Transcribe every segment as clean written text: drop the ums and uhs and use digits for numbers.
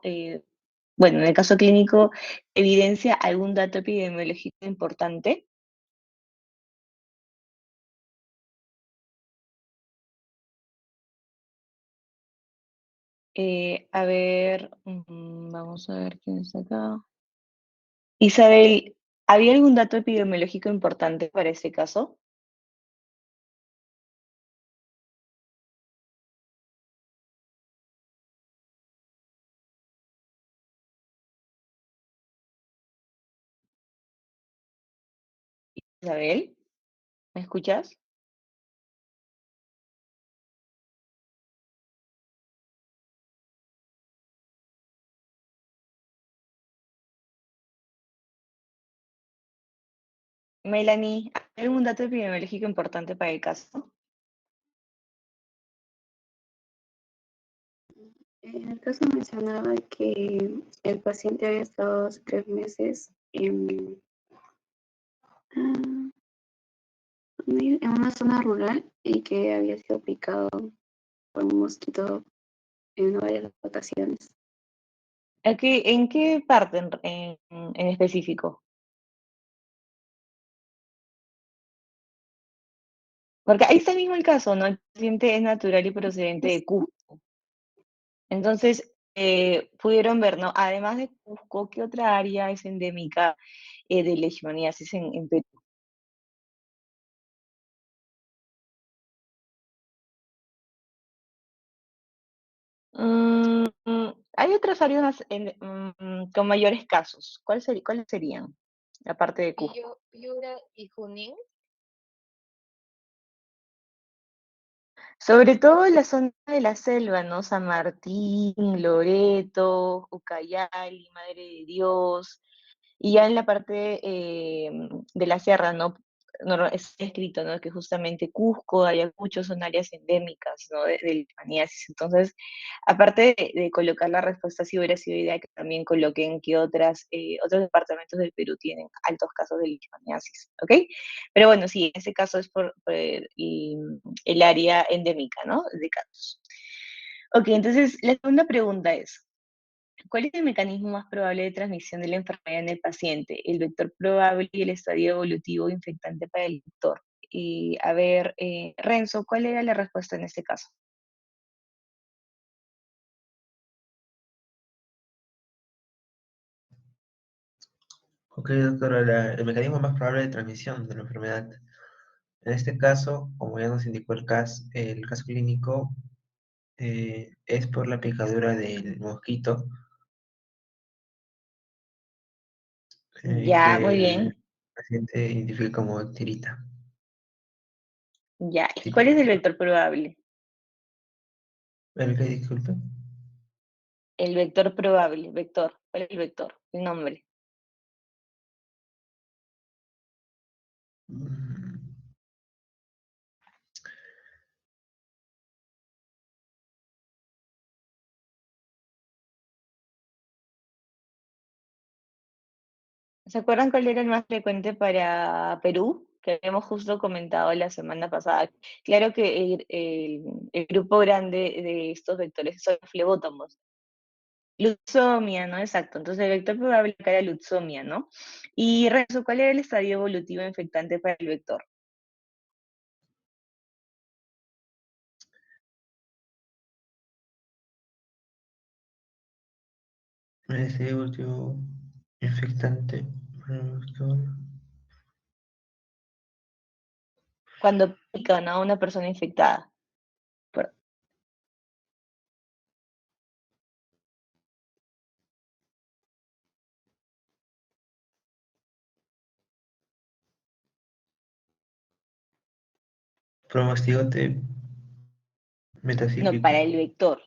eh, bueno, en el caso clínico, evidencia algún dato epidemiológico importante. A ver, vamos a ver quién está acá. Isabel, ¿había algún dato epidemiológico importante para ese caso? Isabel, ¿me escuchas? Melanie, ¿hay algún dato epidemiológico importante para el caso? En el caso mencionaba que el paciente había estado hace 3 meses ah, en una zona rural y que había sido picado por un mosquito en varias ocasiones. ¿En qué parte en específico? Porque ahí está mismo el caso, ¿no? El paciente es natural y procedente de Cusco. Entonces, pudieron ver, ¿no? Además de Cusco, ¿qué otra área es endémica de leishmaniasis en Perú? Hay otras áreas con mayores casos. ¿Cuáles serían? Aparte de Cusco. Piura y Junín. Sobre todo en la zona de la selva, ¿no? San Martín, Loreto, Ucayali, Madre de Dios, y ya en la parte de la sierra, ¿no? Es escrito, ¿no? Que justamente Cusco, Ayacucho son áreas endémicas, ¿no? De leishmaniasis. Entonces, aparte de colocar la respuesta, sí hubiera sido idea que también coloquen que otros departamentos del Perú tienen altos casos de leishmaniasis, ¿ok? Pero bueno, sí, en ese caso es por el área endémica, ¿no? De casos. Ok, entonces la segunda pregunta es, ¿cuál es el mecanismo más probable de transmisión de la enfermedad en el paciente? ¿El vector probable y el estadio evolutivo infectante para el vector? Y a ver, Renzo, ¿cuál era la respuesta en este caso? Ok, doctora, el mecanismo más probable de transmisión de la enfermedad. En este caso, como ya nos indicó el caso clínico, es por la picadura del mosquito Ya, que muy el bien. paciente identifica como tirita. Ya, ¿y cuál es el Típico. vector probable? ¿El que disculpe? El vector probable, vector. ¿Cuál es el vector? El nombre. Mm, ¿Se acuerdan cuál era el más frecuente para Perú? Que habíamos justo comentado la semana pasada. Claro que el grupo grande de estos vectores son los flebótomos. Lutzomia, ¿no? Exacto. Entonces el vector probable acá era Lutzomia, ¿no? Y Renzo, ¿cuál era el estadio evolutivo infectante para el vector? ese último infectante. Doctor. Cuando pican a una persona infectada. Por- Promastigote No, metacíclico. para el vector.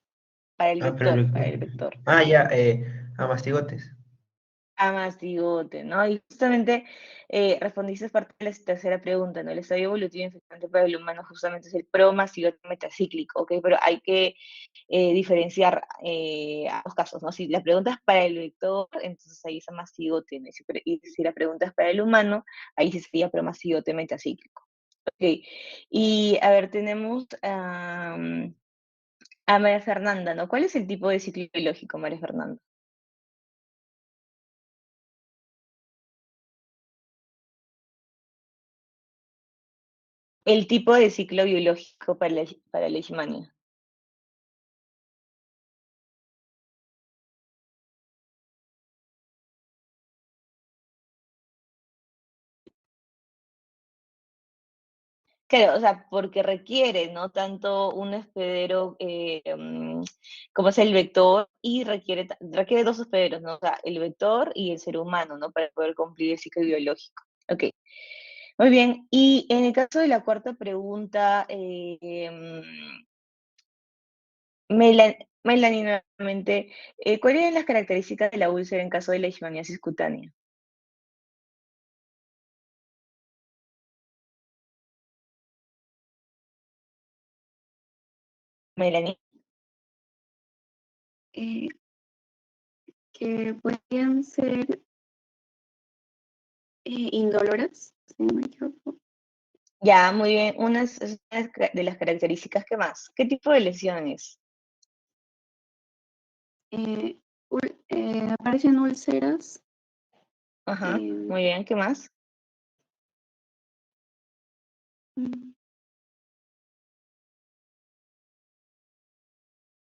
Para el Ah, pero vector, para el vector. ah, ya, amastigotes. Amastigote, ¿no? Y justamente respondiste parte de la tercera pregunta, ¿no? El estadio evolutivo infectante para el humano justamente es el promastigote metacíclico, ¿ok? Pero hay que diferenciar ambos casos, ¿no? Si la pregunta es para el vector, entonces ahí es amastigote, ¿no? Y si la pregunta es para el humano, ahí sí sería promastigote metacíclico. Ok, y a ver, tenemos A María Fernanda, ¿no? ¿Cuál es el tipo de ciclo biológico, María Fernanda? El tipo de ciclo biológico para la leishmania. Claro, o sea, porque requiere, ¿no? Tanto un hospedero como es el vector y requiere dos hospederos, ¿no? O sea, el vector y el ser humano, ¿no? Para poder cumplir el ciclo biológico. Ok, muy bien. Y en el caso de la cuarta pregunta, Melanie, nuevamente, ¿cuáles eran las características de la úlcera en caso de leishmaniasis cutánea? Melanie. eh, que podrían ser indoloras, si no me equivoco. Ya, muy bien. Es una de las características que más. ¿Qué tipo de lesión es? Eh, Aparecen úlceras, Ajá, eh, muy bien. ¿Qué más? mm,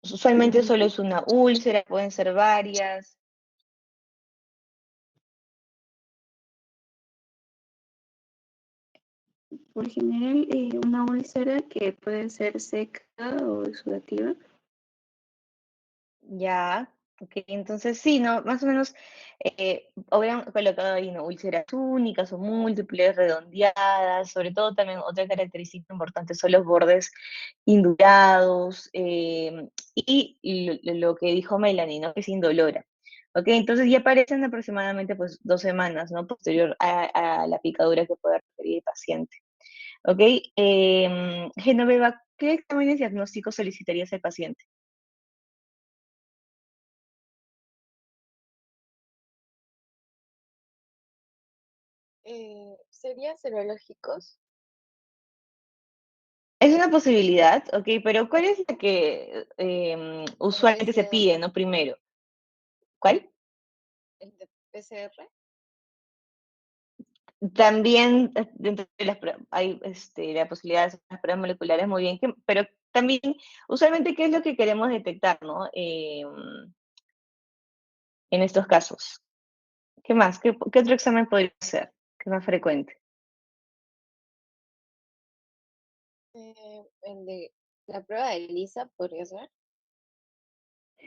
Usualmente solo mm, es una úlcera, pueden ser varias. por general, una úlcera que puede ser seca o exudativa. Ya, ok. Entonces sí, ¿no? Más o menos hubieran colocado ahí, ¿no? Úlceras únicas o múltiples, redondeadas. Sobre todo también otra característica importante son los bordes indurados y lo que dijo Melanie, ¿no? Que es indolora. Ok, entonces ya aparecen aproximadamente pues 2 semanas, ¿no? Posterior a la picadura que puede requerir el paciente. Ok, Genoveva, ¿qué exámenes diagnósticos solicitarías al paciente? ¿Sería serológicos? Es una posibilidad, ok, pero ¿cuál es la que Como usualmente se pide, PCR. no primero? ¿Cuál? ¿El de PCR? También dentro de hay la posibilidad de hacer las pruebas moleculares muy bien, pero también usualmente qué es lo que queremos detectar, ¿no? En estos casos. ¿Qué más? ¿Qué otro examen podría ser? ¿Qué es más frecuente? El de la prueba de ELISA podría ser.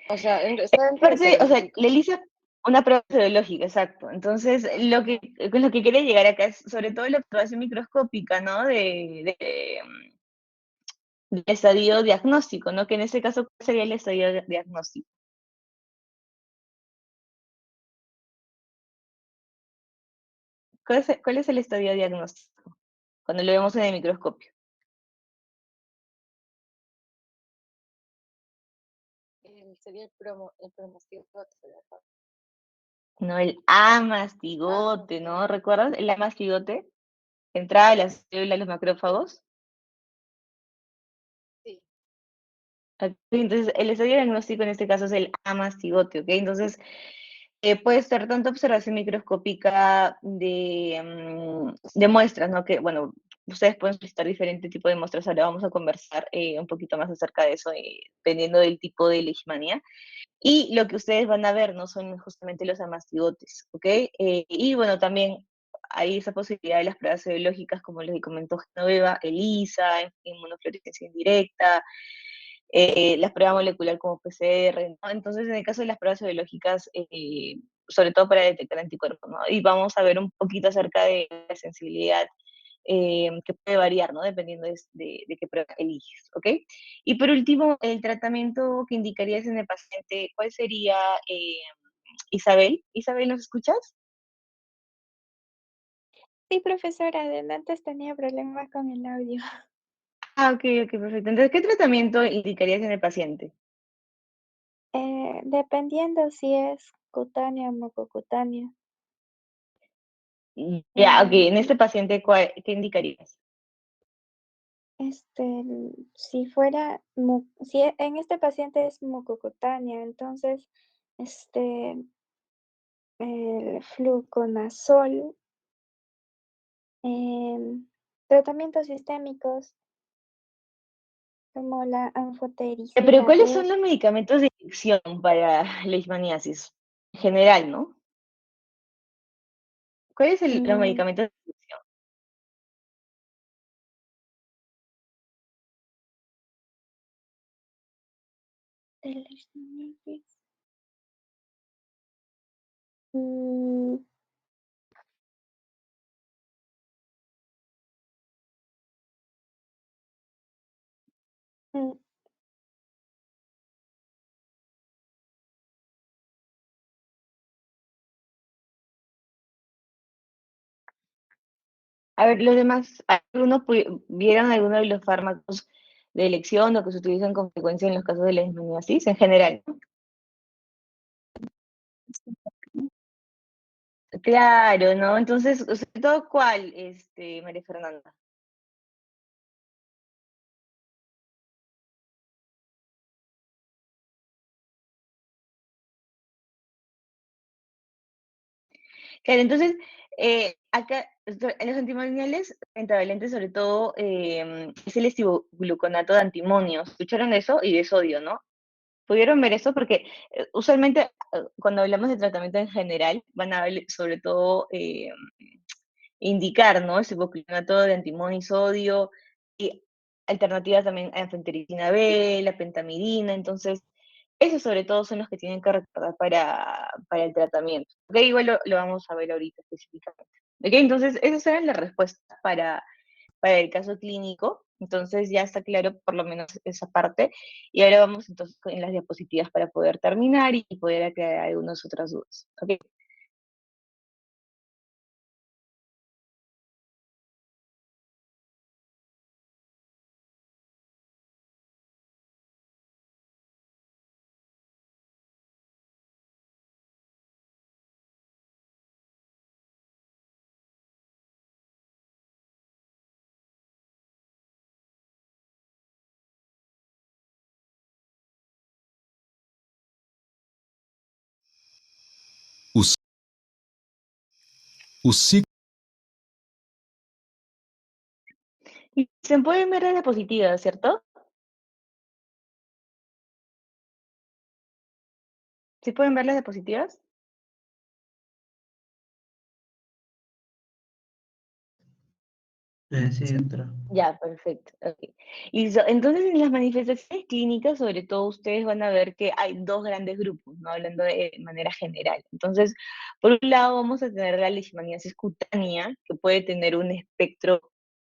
O sea, está dentro de Aparte, o sea, la serológicos. ELISA, una prueba serológica, exacto. Entonces, con lo que quería llegar acá es sobre todo la observación microscópica, ¿no? Del estadio diagnóstico, ¿no? Que en este caso, ¿cuál sería el estadio diagnóstico? ¿Cuál es el estadio diagnóstico? Cuando lo vemos en el microscopio. Sería el promostigote, ¿verdad? ¿No? El amastigote, ¿no? Ok. ¿Recuerdas? El amastigote, entrada a las células de los macrófagos. Sí. Ok, entonces, el estadio diagnóstico en este caso es el amastigote, ¿ok? Entonces, puede ser tanto observación microscópica de muestras, ¿no? Que, bueno, ustedes pueden solicitar diferente tipo de muestras, ahora vamos a conversar un poquito más acerca de eso, dependiendo del tipo de leishmania. Y lo que ustedes van a ver, ¿no? Son justamente los amastigotes, ¿ok? Y bueno, también hay esa posibilidad de las pruebas biológicas, como les comentó Genoveva, ELISA, inmunofluorescencia indirecta, las pruebas moleculares como PCR, ¿no? Entonces, en el caso de las pruebas biológicas, sobre todo para detectar anticuerpos, ¿no? Y vamos a ver un poquito acerca de la sensibilidad que puede variar, ¿no? Dependiendo de qué prueba eliges, ¿ok? Y por último, el tratamiento que indicarías en el paciente, ¿cuál sería, eh, Isabel? Isabel, ¿nos escuchas? Sí, profesora, de antes tenía problemas con el audio. Ah, ok, ok, perfecto. Entonces, ¿qué tratamiento indicarías en el paciente? Dependiendo si es cutánea o mucocutánea. Ya, ok, Mm, en este paciente, ¿qué indicarías? si fuera, si en este paciente es mucocutánea, entonces, este, el fluconazol, tratamientos sistémicos como la Pero anfotericina ¿cuáles B. son los medicamentos de elección para leishmaniasis? En general, ¿no? ¿Cuáles son los mm, medicamentos de elección? de leishmaniasis. Mm, mm, A ver, los demás, ¿vieron alguno de los fármacos de elección o que se utilizan con frecuencia en los casos de la leishmaniasis en general? Claro, ¿no? Entonces, sobre todo, ¿cuál, María Fernanda? Claro, entonces, acá, en los antimoniales pentavalentes, sobre todo, es el gluconato de antimonio. ¿Escucharon eso? Y de sodio, ¿no? ¿Pudieron ver eso? Porque usualmente cuando hablamos de tratamiento en general, van a ver sobre todo indicar, ¿no? Ese biclinato de antimonio y sodio, y alternativas también a anfentericina B, la pentamidina, entonces, esos sobre todo son los que tienen que recordar para el tratamiento. ¿Ok? Igual lo vamos a ver ahorita específicamente. ¿Ok? Entonces, esas eran las respuestas para el caso clínico. Entonces ya está claro por lo menos esa parte. Y ahora vamos entonces en las diapositivas para poder terminar y poder aclarar algunas otras dudas. ¿Ok? O, o ciclo Y se pueden ver las diapositivas, ¿cierto? ¿Sí pueden ver las diapositivas? Sí, doctora. Ya, perfecto. Ok. Listo. Entonces, en las manifestaciones clínicas, sobre todo, ustedes van a ver que hay dos grandes grupos, ¿no? Hablando de manera general. Entonces, por un lado, vamos a tener la leishmaniasis cutánea, que puede tener un espectro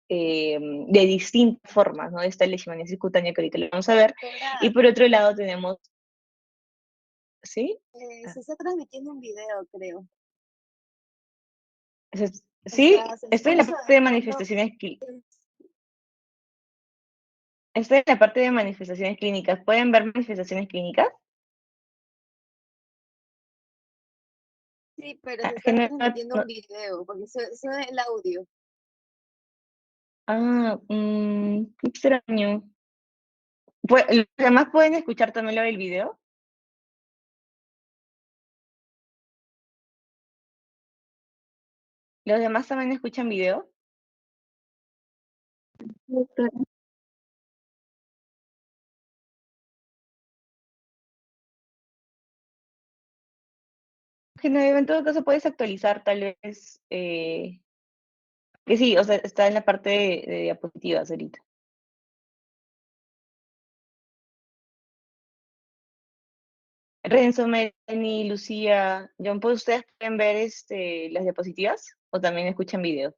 de distintas formas, ¿no? Esta leishmaniasis cutánea que ahorita lo vamos a ver. Y Doctora, por otro lado, tenemos, ¿sí? Ah, se está transmitiendo un video, creo. O Sí, sea, se estoy en la escucha parte de de fondo. manifestaciones, estoy en la parte de manifestaciones clínicas. ¿Pueden ver manifestaciones clínicas? Sí, pero Ah, se está general, transmitiendo un video, porque suena el audio. qué extraño. ¿Los demás pueden escuchar también lo del video? ¿Los demás también escuchan video? Doctora, Que no, en todo caso puedes actualizar tal vez, que sí, o sea, está en la parte de diapositivas ahorita. Renzo, Melanie, Lucía, John, ¿pues ustedes pueden ver las diapositivas o también escuchan video?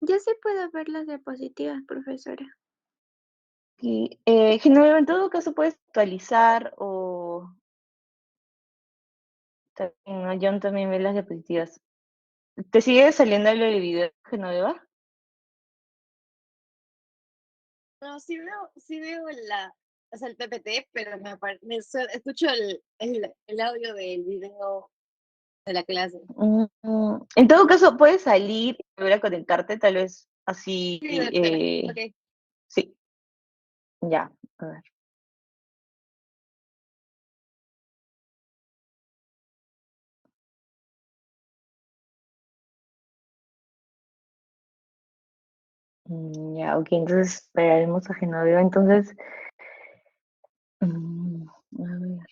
Yo sí puedo ver las diapositivas, profesora. Y, Genoveva, en todo caso puedes actualizar o también, ¿no? John también ve las diapositivas. ¿Te sigue saliendo lo del video, Genoveva? No, sí veo o sea, el PPT, pero escucho el audio del video de la clase. En todo caso, puedes salir y volver a conectarte, tal vez así, Sí, doctora. Ok. sí, ya, a ver. Ya, ok, entonces esperaremos a Genoveva. Entonces, a ver.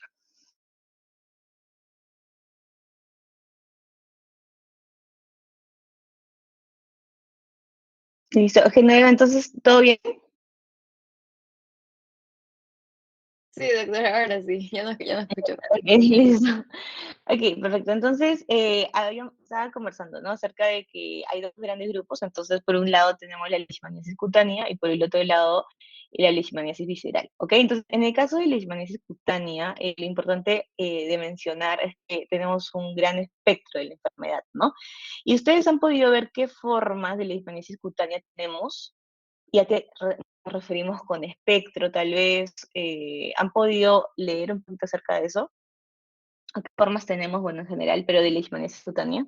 Listo, Genoveva, entonces, ¿todo bien? Sí, doctora, ahora sí. Ya no escucho. Ok, listo. Ok, perfecto. Entonces, estaba conversando, ¿no? Acerca de que hay dos grandes grupos. Entonces, por un lado tenemos la leishmaniasis cutánea y por el otro lado la leishmaniasis visceral, ¿ok? Entonces, en el caso de la leishmaniasis cutánea, lo importante de mencionar es que tenemos un gran espectro de la enfermedad, ¿no? Y ustedes han podido ver qué formas de leishmaniasis cutánea tenemos. ¿Y a qué nos referimos con espectro? Tal vez, ¿han podido leer un poquito acerca de eso? ¿A qué formas tenemos? Bueno, en general, pero de leishmaniasis cutánea.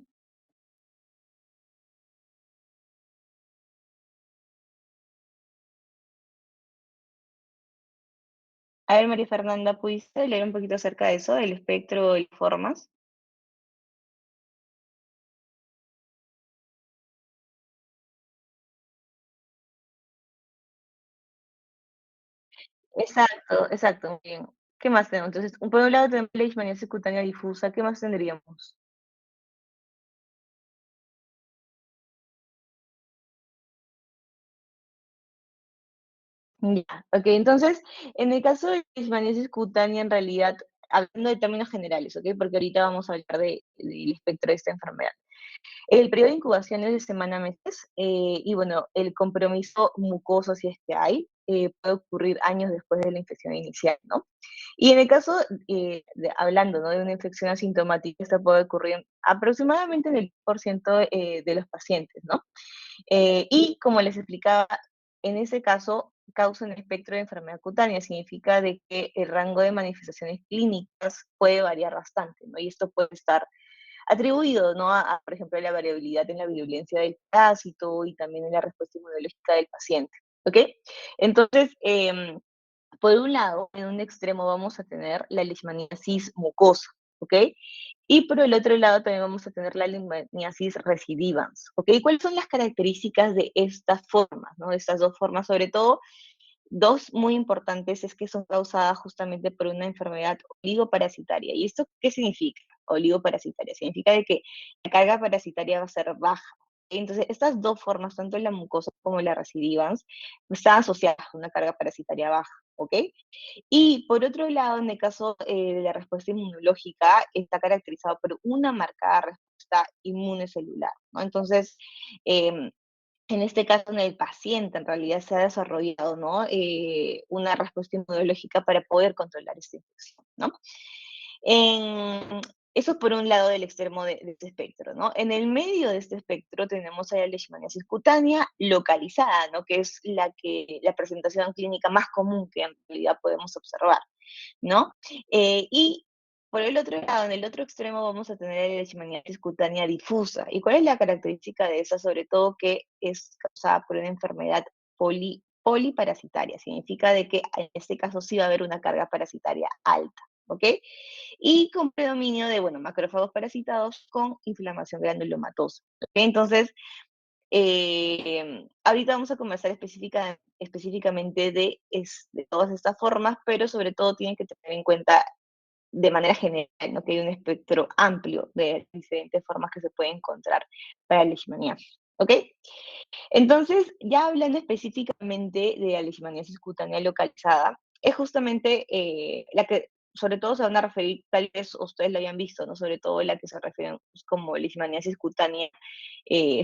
A ver, María Fernanda, ¿pudiste leer un poquito acerca de eso, del espectro y formas? Exacto, exacto, muy bien. ¿Qué más tenemos? Entonces, por un lado tenemos leishmaniasis cutánea difusa, ¿qué más tendríamos? Ya, ok, entonces, en el caso de leishmaniasis cutánea, en realidad, hablando de términos generales, ¿ok? Porque ahorita vamos a hablar del espectro de esta enfermedad. El periodo de incubación es de semana a meses y bueno, el compromiso mucoso, si es que hay, puede ocurrir años después de la infección inicial, ¿no? Y en el caso, hablando, ¿no?, de una infección asintomática, esta puede ocurrir aproximadamente en el 10% de los pacientes, ¿no? Y como les explicaba, en ese caso causa un espectro de enfermedad cutánea, significa de que el rango de manifestaciones clínicas puede variar bastante, ¿no? Y esto puede estar atribuido, ¿no? Por ejemplo, la variabilidad en la virulencia del parásito y también en la respuesta inmunológica del paciente, ¿ok? Entonces, por un lado, en un extremo vamos a tener la leishmaniasis mucosa, ¿ok? Y por el otro lado también vamos a tener la leishmaniasis recidivans, ¿ok? ¿Cuáles son las características de estas formas, ¿no? De estas dos formas, sobre todo dos muy importantes es que son causadas justamente por una enfermedad oligoparasitaria. ¿Y esto qué significa? Oligoparasitaria. Significa de que la carga parasitaria va a ser baja. Entonces, estas dos formas, tanto la mucosa como la recidivans, están asociadas a una carga parasitaria baja, ¿ok? Y por otro lado, en el caso de la respuesta inmunológica, está caracterizado por una marcada respuesta inmune celular, ¿no? Entonces, eh, en este caso, en el paciente, en realidad se ha desarrollado, ¿no? Una respuesta inmunológica para poder controlar esta infección, ¿no? En- Eso por un lado del extremo de este espectro, ¿no? En el medio de este espectro tenemos a la leishmaniasis cutánea localizada, ¿no? Que es la presentación clínica más común que en realidad podemos observar, ¿no? Y por el otro lado, en el otro extremo vamos a tener la leishmaniasis cutánea difusa. ¿Y cuál es la característica de esa? Sobre todo que es causada por una enfermedad poliparasitaria. Significa de que en este caso sí va a haber una carga parasitaria alta, ¿ok? Y con predominio de, bueno, macrófagos parasitados con inflamación granulomatosa, ¿ok? Entonces, ahorita vamos a conversar específicamente de todas estas formas, pero sobre todo tienen que tener en cuenta de manera general, ¿no?, que hay un espectro amplio de diferentes formas que se pueden encontrar para la leishmaniasis. ¿Ok? Entonces, ya hablando específicamente de la leishmaniasis cutánea localizada, es justamente la que sobre todo se van a referir, tal vez ustedes lo hayan visto, ¿no? Sobre todo la que se refieren pues, como leishmaniasis cutánea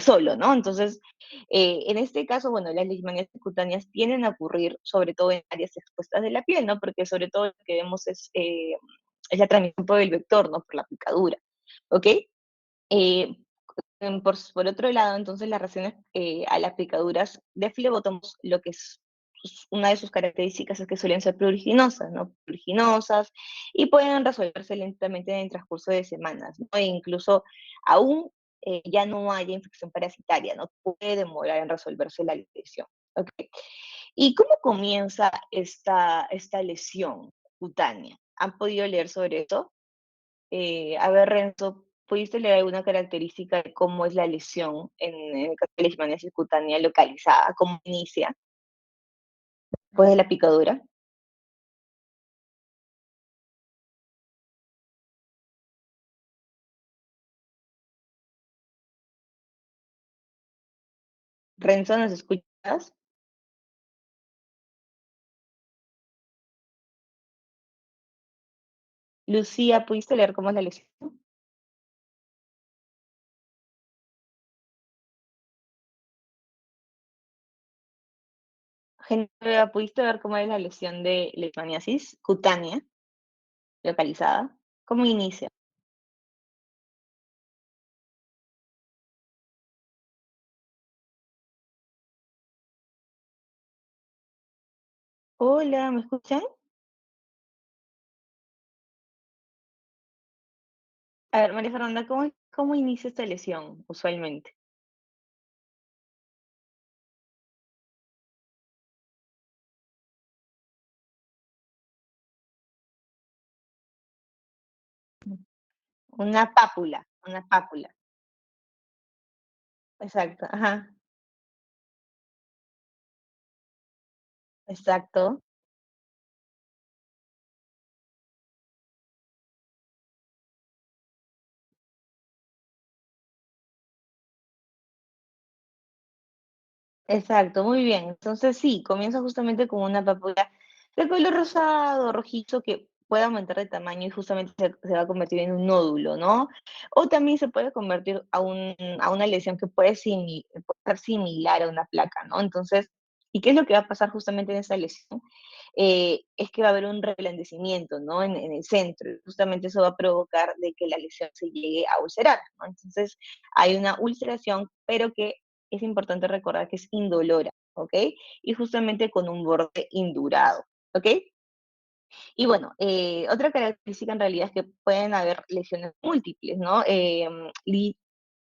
solo, ¿no? Entonces, en este caso, bueno, las leishmaniasis cutáneas tienden a ocurrir sobre todo en áreas expuestas de la piel, ¿no? Porque sobre todo lo que vemos es la transmisión por el vector, ¿no? Por la picadura, ¿ok? Eh, por otro lado, entonces, las reacciones a las picaduras de flebotomos, lo que una de sus características es que suelen ser pruriginosas, ¿no? Pruriginosas y pueden resolverse lentamente en el transcurso de semanas, ¿no? E incluso aún ya no haya infección parasitaria, ¿no? Puede demorar en resolverse la lesión, ¿ok? ¿Y cómo comienza esta lesión cutánea? ¿Han podido leer sobre eso? A ver, Renzo, ¿pudiste leer alguna característica de cómo es la lesión en el caso de la leishmaniasis cutánea localizada? ¿Cómo inicia después de la picadura? Renzo, ¿nos escuchas? Lucía, ¿pudiste leer cómo es la lesión? Genoveva, ¿pudiste ver cómo es la lesión de leishmaniasis cutánea localizada? ¿Cómo inicia? Hola, ¿me escuchan? A ver, María Fernanda, ¿cómo inicia esta lesión usualmente? Una pápula, exacto, ajá, exacto. Exacto, muy bien. Entonces sí, comienza justamente con una papula de color rosado, rojizo, que puede aumentar de tamaño y justamente se va a convertir en un nódulo, ¿no? O también se puede convertir a una lesión que puede ser similar a una placa, ¿no? Entonces, ¿y qué es lo que va a pasar justamente en esa lesión? Es que va a haber un reblandecimiento, ¿no? En el centro. Y justamente eso va a provocar de que la lesión se llegue a ulcerar, ¿no? Entonces, hay una ulceración, pero que es importante recordar que es indolora, ¿ok? Y justamente con un borde indurado, ¿ok? Y bueno, otra característica en realidad es que pueden haber lesiones múltiples, ¿no? Y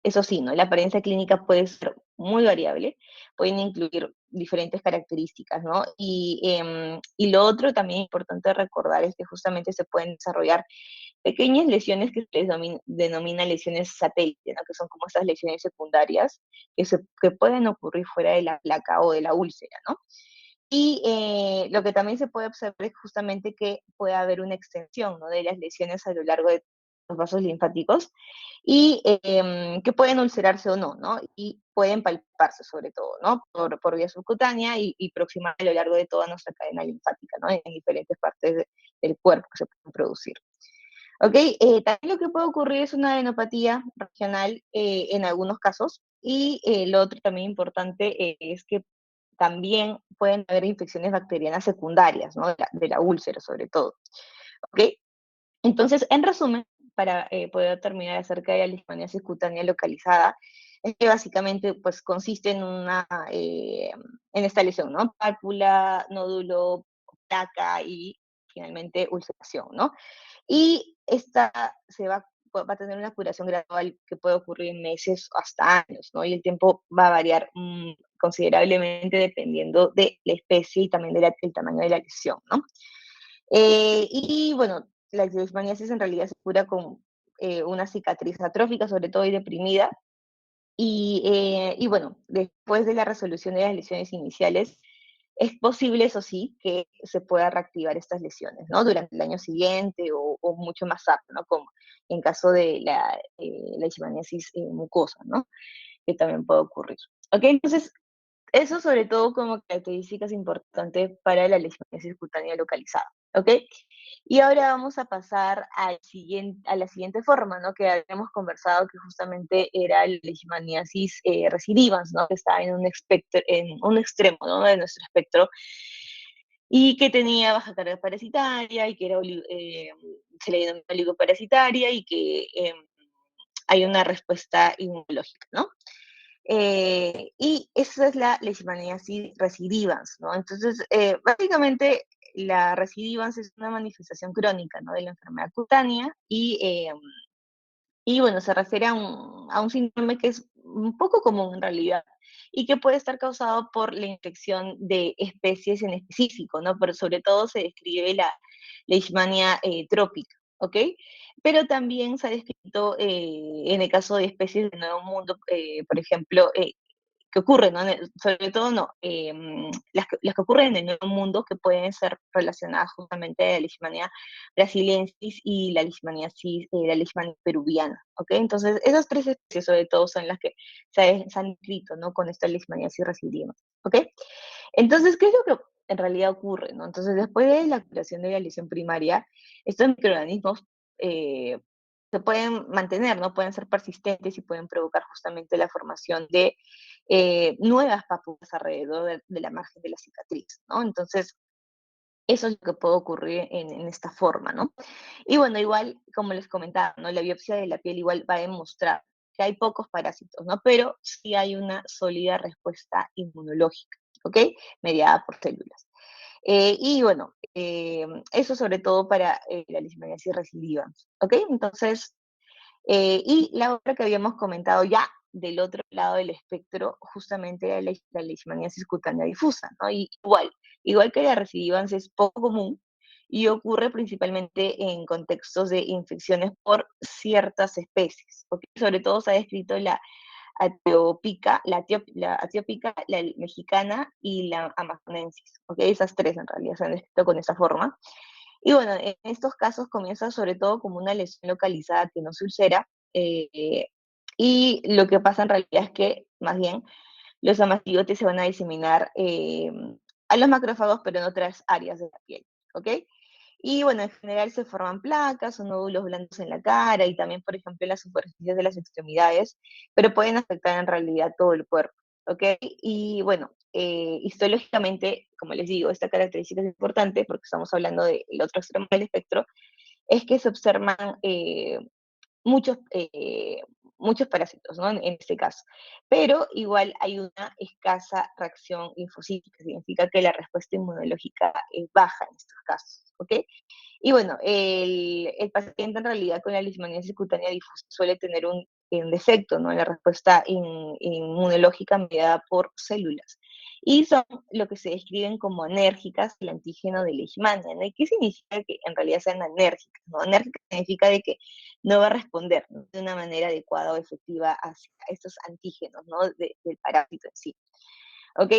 eso sí, ¿no? La apariencia clínica puede ser muy variable, pueden incluir diferentes características, ¿no? Y lo otro también importante recordar es que justamente se pueden desarrollar pequeñas lesiones que se les denomina lesiones satélite, ¿no? Que son como estas lesiones secundarias que pueden ocurrir fuera de la placa o de la úlcera, ¿no? Y lo que también se puede observar es justamente que puede haber una extensión, ¿no? De las lesiones a lo largo de los vasos linfáticos y que pueden ulcerarse o no, ¿no? Y pueden palparse sobre todo, ¿no? Por vía subcutánea y próxima a lo largo de toda nuestra cadena linfática, ¿no? En diferentes partes del cuerpo que se pueden producir. ¿Ok? También lo que puede ocurrir es una adenopatía regional en algunos casos y lo otro también importante es que también pueden haber infecciones bacterianas secundarias, ¿no? De la úlcera sobre todo. ¿Ok? Entonces, en resumen, para poder terminar acerca de la leishmaniasis cutánea localizada, es que básicamente pues consiste en esta lesión, ¿no? Pálpula, nódulo, placa y finalmente ulceración, ¿no? Y esta va a tener una curación gradual que puede ocurrir en meses o hasta años, ¿no? Y el tiempo va a variar considerablemente dependiendo de la especie y también del tamaño de la lesión, ¿no? Y bueno, la leishmaniasis en realidad se cura con una cicatriz atrófica, sobre todo y deprimida, y bueno, después de la resolución de las lesiones iniciales, es posible, eso sí, que se pueda reactivar estas lesiones, ¿no? Durante el año siguiente o mucho más tarde, ¿no? Como en caso de la leishmaniasis mucosa, ¿no? Que también puede ocurrir. ¿Ok? Entonces, eso sobre todo como características importantes para la leishmaniasis cutánea localizada. ¿Ok? Y ahora vamos a pasar a la siguiente forma, ¿no? Que habíamos conversado que justamente era la leishmaniasis recidivans, ¿no? Que está en un extremo, ¿no? De nuestro espectro y que tenía baja carga parasitaria y que se le denomina oligoparasitaria y que hay una respuesta inmunológica, ¿no? Y esa es la leishmaniasis recidivans, ¿no? Entonces, básicamente, la recidivans es una manifestación crónica, ¿no? De la enfermedad cutánea y bueno, se refiere a un síndrome que es un poco común en realidad y que puede estar causado por la infección de especies en específico, ¿no? Pero sobre todo se describe la Leishmania trópica, ¿ok? Pero también se ha descrito en el caso de especies del Nuevo Mundo, por ejemplo, que ocurren, ¿no? Sobre todo no, las que ocurren en el Nuevo Mundo que pueden ser relacionadas justamente a la Leishmania brasiliensis y la Leishmania peruviana, ¿ok? Entonces, esas tres especies sobre todo son las que se han descrito, ¿no? Con esta Leishmaniasis residiva, ¿ok? Entonces, ¿qué es lo que en realidad ocurre, no? Entonces, después de la curación de la lesión primaria, estos microorganismos eh, se pueden mantener, ¿no? Pueden ser persistentes y pueden provocar justamente la formación de nuevas papulas alrededor de la margen de la cicatriz, ¿no? Entonces, eso es lo que puede ocurrir en esta forma, ¿no? Y bueno, igual, como les comentaba, ¿no? La biopsia de la piel igual va a demostrar que hay pocos parásitos, ¿no? Pero sí hay una sólida respuesta inmunológica, ¿ok? Mediada por células. Y bueno, eso sobre todo para la leishmaniasis recidiva, ¿ok? Entonces, y la otra que habíamos comentado ya del otro lado del espectro, justamente era la leishmaniasis cutánea difusa, ¿no? Y igual que la recidivans es poco común y ocurre principalmente en contextos de infecciones por ciertas especies, ¿ok? Sobre todo se ha descrito la la atiópica, la mexicana y la amazonensis, ¿ok? Esas tres en realidad se han descrito con esa forma. Y bueno, en estos casos comienza sobre todo como una lesión localizada que no se ulcera, y lo que pasa en realidad es que, más bien, los amastigotes se van a diseminar a los macrófagos, pero en otras áreas de la piel, ¿ok? Y bueno, en general se forman placas o nódulos blandos en la cara y también, por ejemplo, en las superficies de las extremidades, pero pueden afectar en realidad todo el cuerpo, ¿ok? Y bueno, histológicamente, como les digo, esta característica es importante porque estamos hablando del otro extremo del espectro, es que se observan muchos, muchos parásitos, ¿no? En este caso. Pero igual hay una escasa reacción linfocítica, significa que la respuesta inmunológica es baja en estos casos, ¿ok? Y bueno, el paciente en realidad con la leishmaniasis cutánea difusa suele tener un defecto, ¿no? En la respuesta inmunológica mediada por células. Y son lo que se describen como anérgicas el antígeno de leishmania, ¿no? ¿Y qué significa que en realidad sean anérgicas, ¿no? Anérgica significa de que no va a responder, ¿no? De una manera adecuada o efectiva hacia estos antígenos, ¿no? Del parásito en sí. ¿Ok?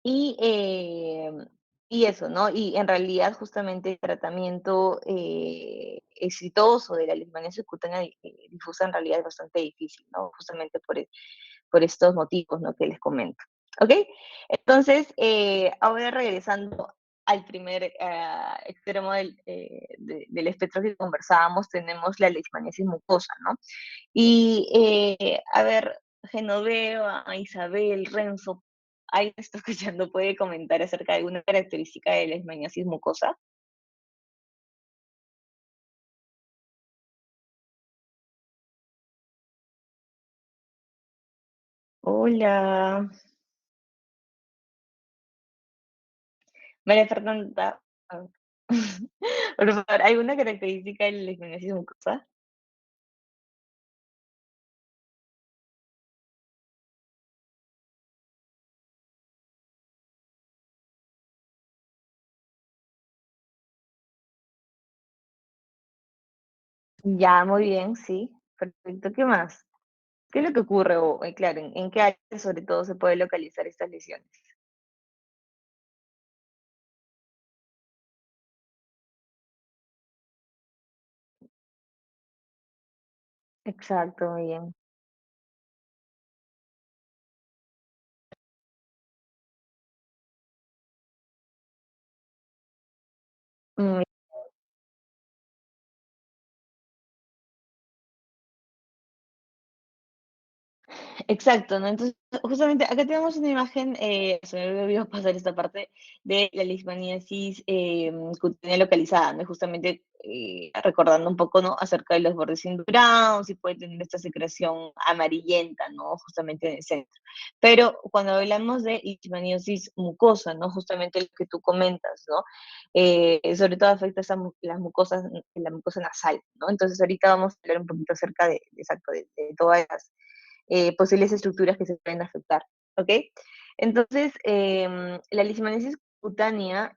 Y, y eso, ¿no? Y en realidad justamente el tratamiento exitoso de la leishmaniasis cutánea difusa en realidad es bastante difícil, ¿no? Justamente por estos motivos, ¿no? Que les comento. ¿Ok? Entonces, ahora regresando al primer extremo del espectro que conversábamos, tenemos la leishmaniasis mucosa, ¿no? Y a ver, Genoveva, Isabel, Renzo, ¿alguien está escuchando? ¿Puede comentar acerca de alguna característica de la leishmaniasis mucosa? Hola, María Fernanda. Ah. Por favor, ¿alguna característica de la leishmaniasis mucosa? Ya, muy bien, sí. Perfecto. ¿Qué más? ¿Qué es lo que ocurre? O, claro, ¿en qué área sobre todo se puede localizar estas lesiones? Exacto, muy bien. Mm, Exacto, ¿no? Entonces, justamente acá tenemos una imagen, se me olvidó pasar esta parte de la leishmaniasis cutánea localizada, ¿no? Justamente recordando un poco, ¿no? Acerca de los bordes indurados y puede tener esta secreción amarillenta, ¿no? Justamente en el centro. Pero cuando hablamos de leishmaniasis mucosa, ¿no? Justamente lo que tú comentas, ¿no? Sobre todo afecta las mucosas, la mucosa nasal, ¿no? Entonces ahorita vamos a hablar un poquito acerca exacto, de todas las posibles estructuras que se pueden afectar, ¿ok? Entonces, la leishmaniasis cutánea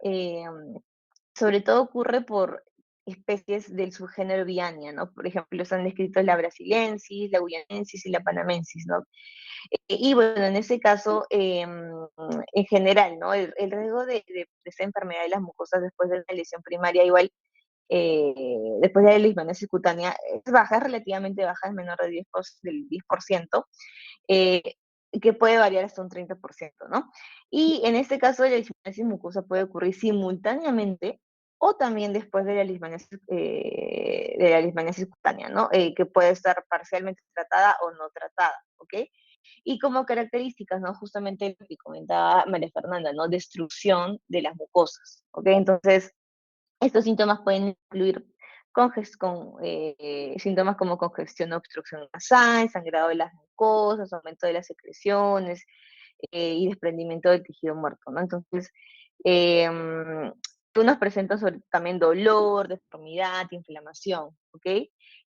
sobre todo ocurre por especies del subgénero Viania, ¿no? Por ejemplo, están descritos la brasiliensis, la guyanensis y la panamensis, ¿no? Y bueno, en ese caso, en general, ¿no? El riesgo de esta enfermedad de las mucosas después de la lesión primaria, igual, después de la leishmaniasis cutánea, es baja, es relativamente baja, es menor del 10%, eh, que puede variar hasta un 30%, ¿no? Y en este caso, la leishmaniasis mucosa puede ocurrir simultáneamente o también después de la leishmaniasis cutánea, ¿no? Que puede estar parcialmente tratada o no tratada, ¿ok? Y como características, ¿no? Justamente lo que comentaba María Fernanda, ¿no? Destrucción de las mucosas, ¿ok? Entonces, estos síntomas pueden incluir síntomas como congestión o obstrucción nasal, sangrado de las mucosas, aumento de las secreciones y desprendimiento del tejido muerto, ¿no? Entonces, eh, unos presentan también dolor, deformidad, inflamación, ¿ok?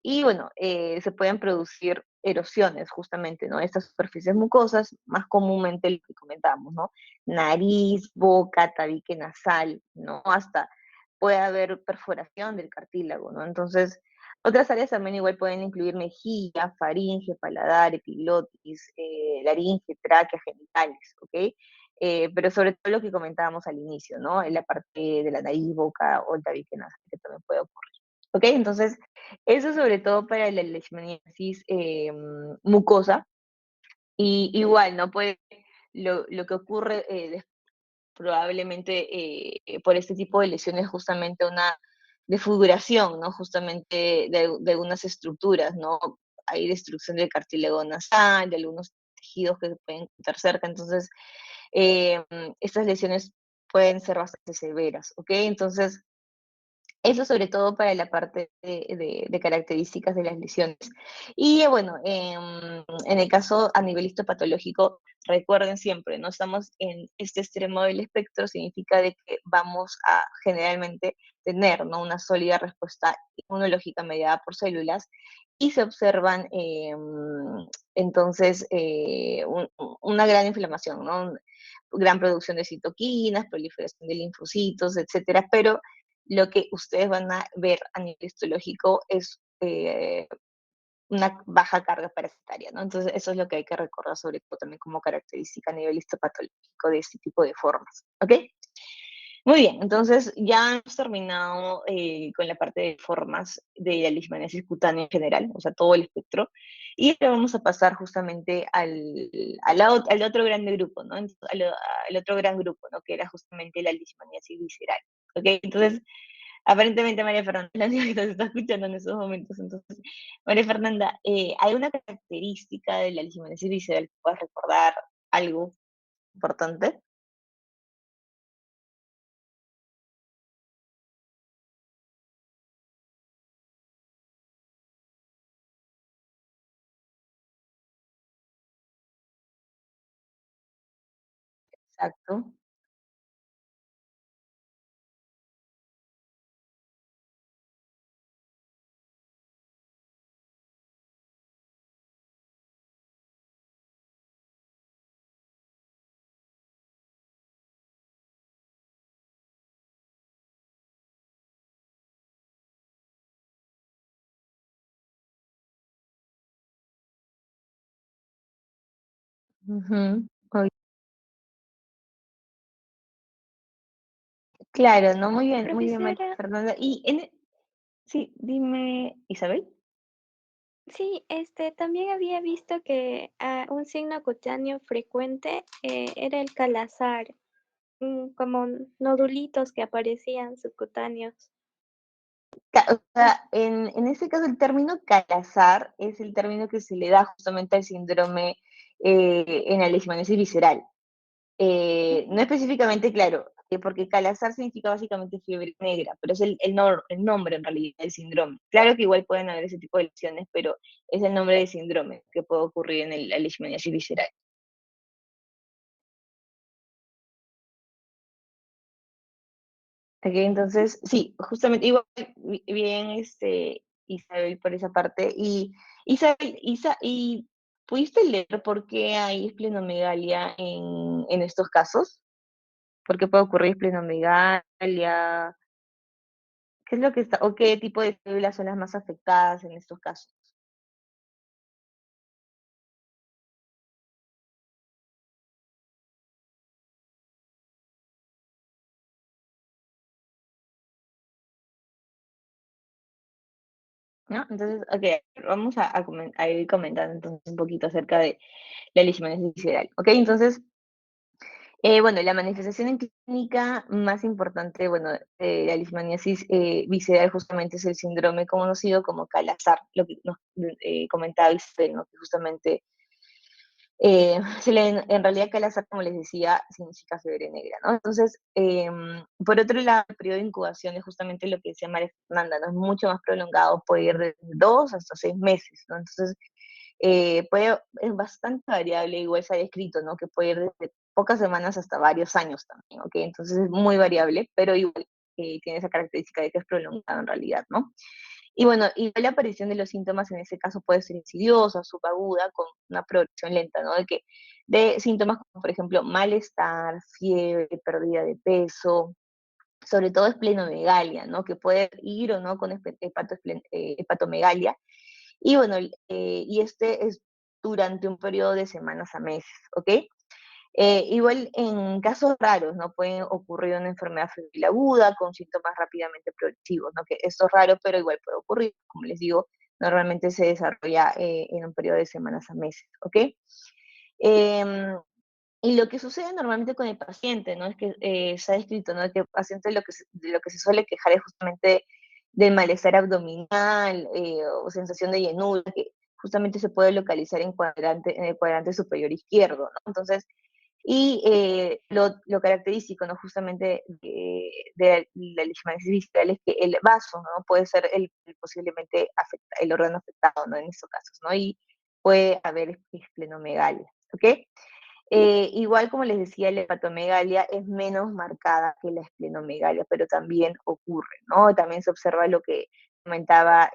Y bueno, se pueden producir erosiones justamente, ¿no? Estas superficies mucosas, más comúnmente lo que comentamos, ¿no? Nariz, boca, tabique nasal, ¿no? Hasta puede haber perforación del cartílago, ¿no? Entonces, otras áreas también igual pueden incluir mejilla, faringe, paladar, epiglotis, laringe, tráquea, genitales, ¿ok? Pero sobre todo lo que comentábamos al inicio, ¿no? En la parte de la nariz, boca o el tabique nasal que también puede ocurrir, ¿ok? Entonces, eso sobre todo para la leishmaniasis mucosa. Y igual, ¿no? Puede, lo que ocurre probablemente por este tipo de lesiones justamente una desfiguración, ¿no? Justamente de algunas estructuras, ¿no? Hay destrucción del cartílago nasal, de algunos tejidos que se pueden encontrar cerca, entonces eh, estas lesiones pueden ser bastante severas, ¿ok? Entonces, eso sobre todo para la parte de características de las lesiones. Y bueno, en el caso a nivel histopatológico, recuerden siempre, no estamos en este extremo del espectro, significa de que vamos a generalmente tener, ¿no? Una sólida respuesta inmunológica mediada por células y se observan entonces una gran inflamación, ¿no? Gran producción de citoquinas, proliferación de linfocitos, etcétera, pero lo que ustedes van a ver a nivel histológico es una baja carga parasitaria, ¿no? Entonces, eso es lo que hay que recordar, sobre todo también como característica a nivel histopatológico de este tipo de formas, ¿ok? Muy bien, entonces ya hemos terminado con la parte de formas de la leishmaniasis cutánea en general, o sea, todo el espectro, y ahora vamos a pasar justamente al otro grande grupo, ¿no? Entonces, al otro gran grupo, ¿no? Que era justamente la leishmaniasis visceral, ¿ok? Entonces, aparentemente María Fernanda es la única que nos está escuchando en esos momentos. Entonces, María Fernanda, ¿hay una característica de la leishmaniasis visceral que puedas recordar algo importante? Exacto. Ujú. Muy- Claro, no, muy bien, María Profesora, Fernanda. Sí, dime, Isabel. sí, también había visto que un signo cutáneo frecuente era el calazar, como nodulitos que aparecían subcutáneos. O sea, en este caso el término calazar es el término que se le da justamente al síndrome en la leishmaniasis visceral. No específicamente, claro, porque calazar significa básicamente fiebre negra, pero es el nombre en realidad del síndrome. Claro que igual pueden haber ese tipo de lesiones, pero es el nombre del síndrome que puede ocurrir en la leishmaniasis visceral. Ok, entonces, sí, justamente, igual, bien, Isabel, por esa parte. Y, Isabel, ¿y pudiste leer por qué hay esplenomegalia en estos casos? ¿Por qué puede ocurrir esplenomegalia? ¿Qué es lo que está, o qué tipo de células son las más afectadas en estos casos? ¿No? Entonces, ok, vamos a ir comentando entonces un poquito acerca de la leishmaniasis visceral. Ok, entonces, bueno, la manifestación en clínica más importante, bueno, la leishmaniasis visceral justamente es el síndrome conocido como Calazar, lo que nos comentaba Isabel, ¿no? Que justamente en realidad Calazar, como les decía, significa fiebre negra, ¿no? Entonces, por otro lado, el periodo de incubación es justamente lo que decía María Fernanda, ¿no? Es mucho más prolongado, puede ir de 2 hasta 6 meses, ¿no? Entonces, es bastante variable, igual se ha descrito, ¿no? Que puede ir desde pocas semanas hasta varios años también, ¿ok? Entonces es muy variable, pero igual tiene esa característica de que es prolongado en realidad, ¿no? Y bueno, igual la aparición de los síntomas en ese caso puede ser insidiosa, subaguda, con una progresión lenta, ¿no? De síntomas como, por ejemplo, malestar, fiebre, pérdida de peso, sobre todo esplenomegalia, ¿no? Que puede ir o no con hepatomegalia. Y bueno, y este es durante un periodo de semanas a meses, ¿ok? Igual en casos raros, ¿no? Puede ocurrir una enfermedad febril aguda con síntomas rápidamente progresivos, ¿no? Que esto es raro, pero igual puede ocurrir. Como les digo, normalmente se desarrolla en un periodo de semanas a meses, ¿ok? Em, y lo que sucede normalmente con el paciente, ¿no? Es que se ha descrito, ¿no? Que el paciente de lo que se suele quejar es justamente del malestar abdominal o sensación de llenura, que justamente se puede localizar en el cuadrante superior izquierdo, ¿no? Entonces, y lo característico, ¿no? Justamente de la leishmaniasis visceral es que el vaso, ¿no? Puede ser posiblemente el órgano afectado, ¿no? En estos casos, ¿no? Y puede haber esplenomegalia, ¿ok? Igual como les decía, la hepatomegalia es menos marcada que la esplenomegalia, pero también ocurre, ¿no? También se observa lo que comentaba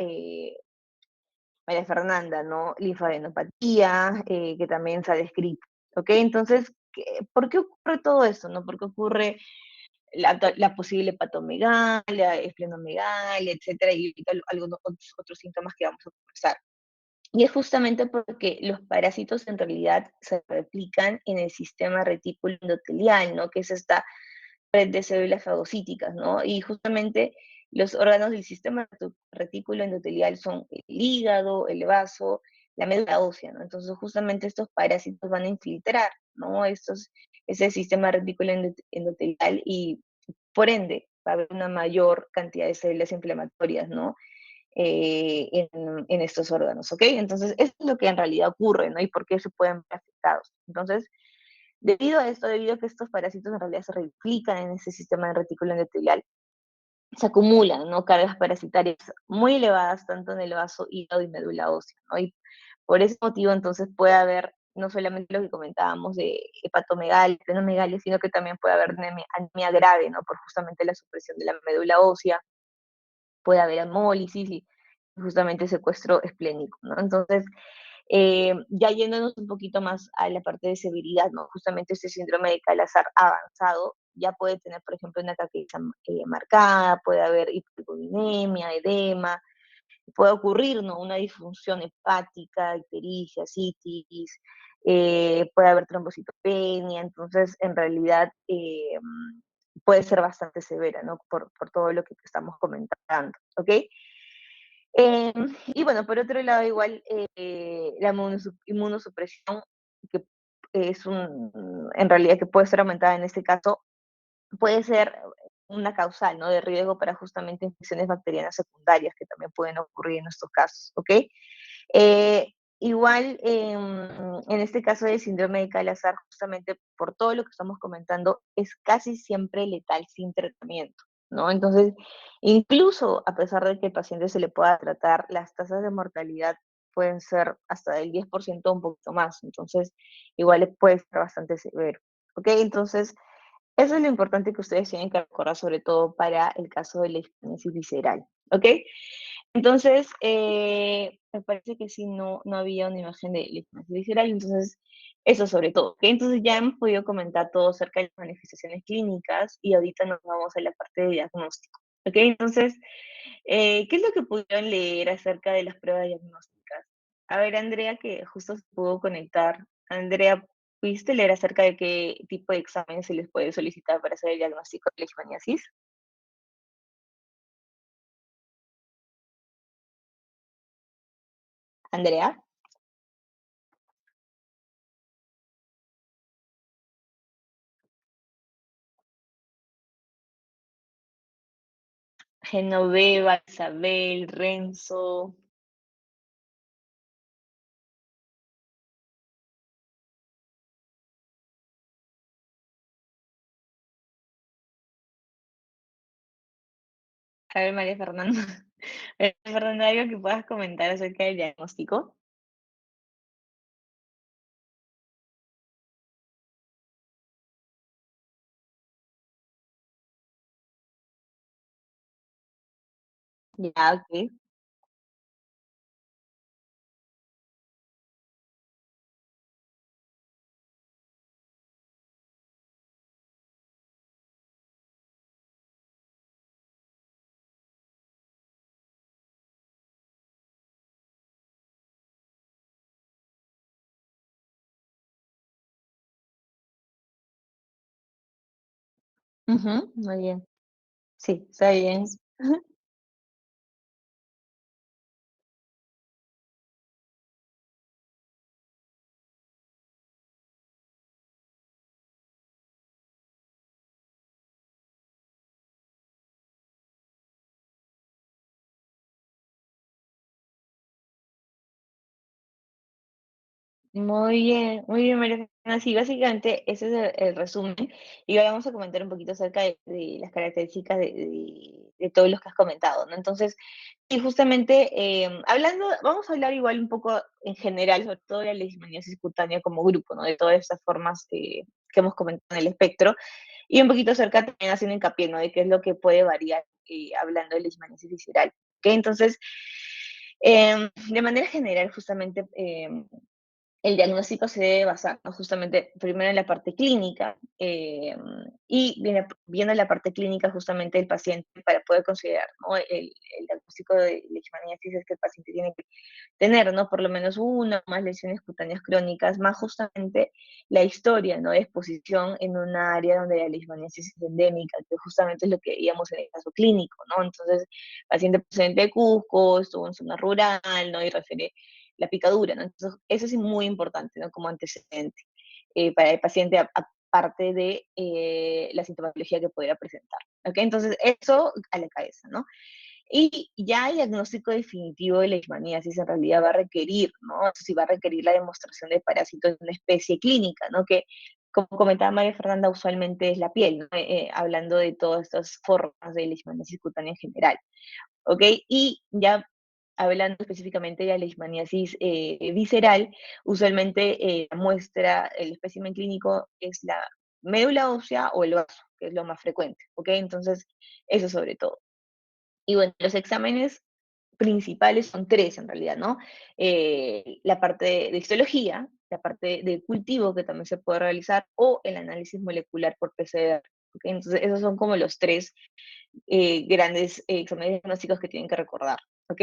María Fernanda, ¿no? Linfadenopatía, que también se ha descrito, ¿ok? Entonces, ¿por qué ocurre todo eso, no? ¿Por qué ocurre la posible hepatomegalia, esplenomegalia, etcétera? Y ahorita algunos otros síntomas que vamos a conversar. Y es justamente porque los parásitos en realidad se replican en el sistema retículo endotelial, ¿no? Que es esta red de células fagocíticas, ¿no? Y justamente los órganos del sistema retículo endotelial son el hígado, el vaso, la médula ósea, ¿no? Entonces justamente estos parásitos van a infiltrar, ¿no? Ese sistema retículo endotelial y por ende va a haber una mayor cantidad de células inflamatorias, ¿no? En estos órganos, ¿ok? Entonces, eso es lo que en realidad ocurre, ¿no? Y por qué se pueden ver afectados. Entonces, debido a esto, debido a que estos parásitos en realidad se replican en ese sistema de retículo endotelial, se acumulan, ¿no? Cargas parasitarias muy elevadas, tanto en el vaso, hígado y médula ósea, ¿no? Y por ese motivo, entonces, puede haber no solamente lo que comentábamos de hepatomegalia, esplenomegalia, sino que también puede haber anemia grave, ¿no? Por justamente la supresión de la médula ósea, puede haber hemólisis y justamente secuestro esplénico, ¿no? Entonces, ya yéndonos un poquito más a la parte de severidad, ¿no? Justamente este síndrome de Calazar avanzado ya puede tener, por ejemplo, una caquexa marcada, puede haber hiperglucemia, edema, puede ocurrir, ¿no? Una disfunción hepática, ictericia, citis, puede haber trombocitopenia, entonces en realidad puede ser bastante severa, ¿no? Por todo lo que estamos comentando, ¿ok? Eh, y bueno, por otro lado, igual la inmunosupresión, que en realidad que puede ser aumentada en este caso, puede ser una causal, ¿no? De riesgo para justamente infecciones bacterianas secundarias que también pueden ocurrir en estos casos, ¿ok? igual, en este caso del síndrome de Kala-Azar, justamente por todo lo que estamos comentando, es casi siempre letal sin tratamiento, ¿no? Entonces, incluso a pesar de que el paciente se le pueda tratar, las tasas de mortalidad pueden ser hasta del 10% o un poquito más, entonces igual puede ser bastante severo, ¿ok? Entonces, eso es lo importante que ustedes tienen que recordar, sobre todo para el caso de la hispanesis visceral, ¿ok? Entonces, me parece que sí, no había una imagen de leishmaniasis visceral, entonces, eso sobre todo, ¿ok? Entonces ya hemos podido comentar todo acerca de las manifestaciones clínicas y ahorita nos vamos a la parte de diagnóstico, ¿ok? Entonces, ¿qué es lo que pudieron leer acerca de las pruebas diagnósticas? A ver, Andrea, que justo se pudo conectar. Andrea, ¿pudiste leer acerca de qué tipo de examen se les puede solicitar para hacer el diagnóstico de leishmaniasis? Andrea, Genoveva, Isabel, Renzo. A ver, María Fernanda. María Fernanda, ¿algo que puedas comentar acerca del diagnóstico? Ya, ok. Ujú, muy bien. Sí, está bien. Muy bien, María Fernanda. Sí, básicamente ese es el resumen. Y ahora vamos a comentar un poquito acerca de las características de todos los que has comentado, ¿no? Entonces, y justamente hablando, vamos a hablar igual un poco en general, sobre todo de la leishmaniasis cutánea como grupo, ¿no? De todas estas formas que hemos comentado en el espectro. Y un poquito acerca también haciendo hincapié, ¿no? De qué es lo que puede variar hablando de leishmaniasis visceral. ¿Ok? Entonces, de manera general, justamente el diagnóstico se debe basar, ¿no? Justamente primero en la parte clínica y viendo la parte clínica justamente del paciente para poder considerar, ¿no? El diagnóstico de leishmaniasis es que el paciente tiene que tener, ¿no? Por lo menos una o más lesiones cutáneas crónicas, más justamente la historia, ¿no? De exposición en un área donde la leishmaniasis es endémica, que justamente es lo que veíamos en el caso clínico, ¿no? Entonces, paciente procedente de Cusco, estuvo en zona rural, ¿no? Y refiere la picadura, ¿no? Entonces, eso es muy importante, ¿no? Como antecedente para el paciente, aparte de la sintomatología que pudiera presentar, ¿ok? Entonces, eso a la cabeza, ¿no? Y ya el diagnóstico definitivo de leishmaniasis en realidad va a requerir, ¿no? Sí va a requerir la demostración de parásitos de una especie clínica, ¿no? Que, como comentaba María Fernanda, usualmente es la piel, ¿no? Hablando de todas estas formas de leishmaniasis cutánea en general, ¿ok? Y ya hablando específicamente de la leishmaniasis visceral, usualmente la muestra, el espécimen clínico es la médula ósea o el vaso, que es lo más frecuente, ¿ok? Entonces, eso sobre todo. Y bueno, los exámenes principales son tres en realidad, ¿no? La parte de histología, la parte de cultivo que también se puede realizar o el análisis molecular por PCR. ¿Ok? Entonces, esos son como los tres grandes exámenes diagnósticos que tienen que recordar. ¿Ok?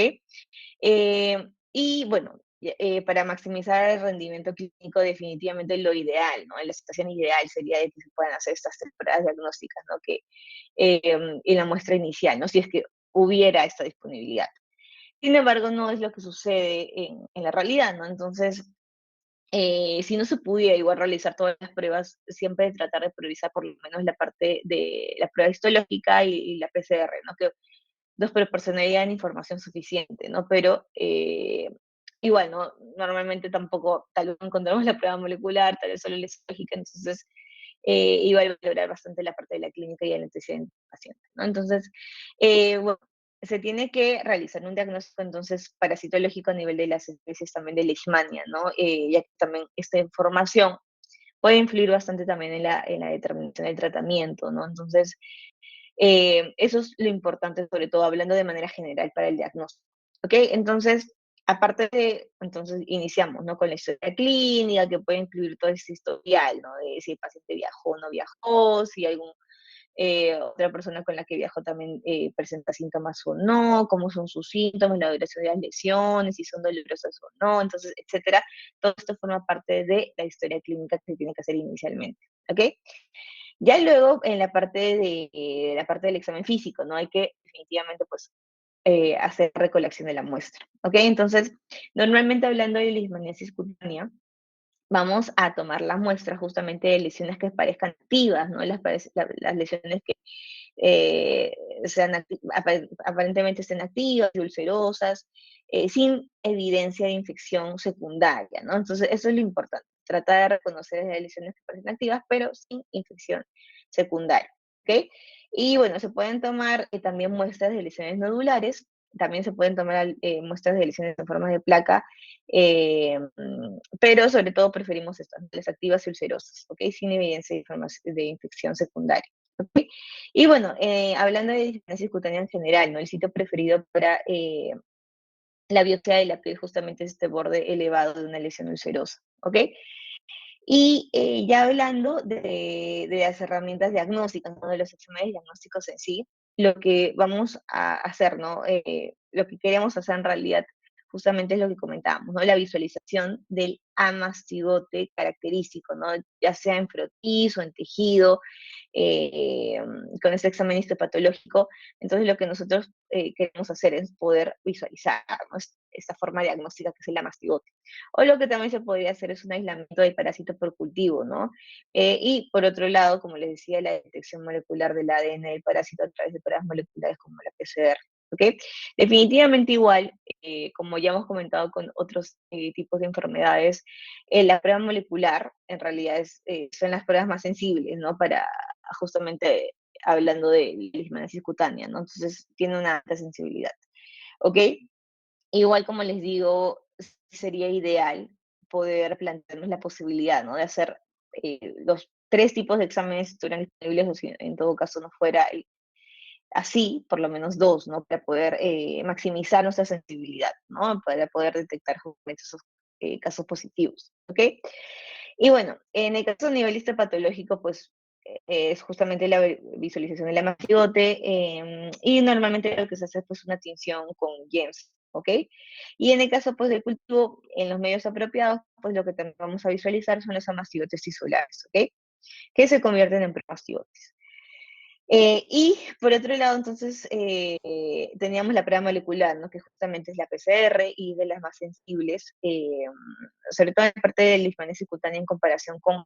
Y bueno, para maximizar el rendimiento clínico, definitivamente lo ideal, ¿no? La situación ideal sería de que se puedan hacer estas tres pruebas diagnósticas, ¿no? Que, en la muestra inicial, ¿no? Si es que hubiera esta disponibilidad. Sin embargo, no es lo que sucede en la realidad, ¿no? Entonces, si no se pudiera igual realizar todas las pruebas, siempre tratar de priorizar por lo menos la parte de la prueba histológica y la PCR, ¿no? Que nos proporcionarían información suficiente, ¿no? Pero igual, ¿no? Normalmente tampoco, tal vez no encontramos la prueba molecular, tal vez solo la histológica, entonces igual valorar bastante la parte de la clínica y el antecedente del paciente, ¿no? Entonces, bueno, se tiene que realizar un diagnóstico entonces parasitológico a nivel de las especies también de Leishmania, ¿no? Ya que también esta información puede influir bastante también en la determinación del tratamiento, ¿no? Entonces, eso es lo importante, sobre todo hablando de manera general para el diagnóstico, ¿ok? Entonces, aparte de, entonces iniciamos, ¿no? Con la historia clínica, que puede incluir todo ese historial, ¿no? De si el paciente viajó o no viajó, si algún otra persona con la que viajó también presenta síntomas o no, cómo son sus síntomas, la duración de las lesiones, si son dolorosas o no, entonces, etcétera. Todo esto forma parte de la historia clínica que se tiene que hacer inicialmente, ¿ok? Ya luego, en la parte del examen físico, ¿no? Hay que definitivamente, pues, hacer recolección de la muestra, ¿ok? Entonces, normalmente hablando de leishmaniasis cutánea, vamos a tomar la muestra justamente de lesiones que parezcan activas, ¿no? Las lesiones que eh, aparentemente estén activas y ulcerosas, sin evidencia de infección secundaria, ¿no? Entonces, eso es lo importante, tratar de reconocer las lesiones que parecen activas, pero sin infección secundaria, ¿ok? Y bueno, se pueden tomar también muestras de lesiones nodulares, también se pueden tomar muestras de lesiones en forma de placa, pero sobre todo preferimos estas, las activas y ulcerosas, ¿ok? Sin evidencia de infección secundaria. ¿Ok? Y bueno, hablando de displasia cutánea en general, ¿no? El sitio preferido para la biopsia de la piel justamente es este borde elevado de una lesión ulcerosa, ¿ok? Y ya hablando de las herramientas diagnósticas, ¿no? De los exámenes diagnósticos en sí, lo que vamos a hacer, ¿no? Lo que queremos hacer en realidad justamente es lo que comentábamos, ¿no? La visualización del amastigote característico, ¿no? Ya sea en frotis o en tejido, eh, con este examen histopatológico. Entonces lo que nosotros queremos hacer es poder visualizar, ¿no? Esta forma diagnóstica que es el mastigote. O lo que también se podría hacer es un aislamiento del parásito por cultivo, ¿no? Y por otro lado, como les decía, la detección molecular del ADN del parásito a través de pruebas moleculares como la PCR. ¿Ok? Definitivamente igual, como ya hemos comentado con otros tipos de enfermedades, la prueba molecular en realidad son las pruebas más sensibles, ¿no? Para justamente hablando de leishmaniasis cutánea, ¿no? Entonces tiene una alta sensibilidad, ¿ok? Igual como les digo, sería ideal poder plantearnos la posibilidad, ¿no? De hacer los tres tipos de exámenes si estuvieran disponibles, o si en todo caso no fuera así, por lo menos dos, ¿no? Para poder maximizar nuestra sensibilidad, ¿no? Para poder detectar justamente esos casos positivos, ¿ok? Y bueno, en el caso nivelista patológico, pues es justamente la visualización del amacigote y normalmente lo que se hace es pues una tinción con GEMS, ¿ok? Y en el caso pues del cultivo en los medios apropiados, pues lo que también vamos a visualizar son los amacigotes tisulares, ¿ok? Que se convierten en premastigotes. Y por otro lado, entonces, teníamos la prueba molecular, ¿no? Que justamente es la PCR y de las más sensibles, sobre todo en la parte de la leishmaniasis cutánea en comparación con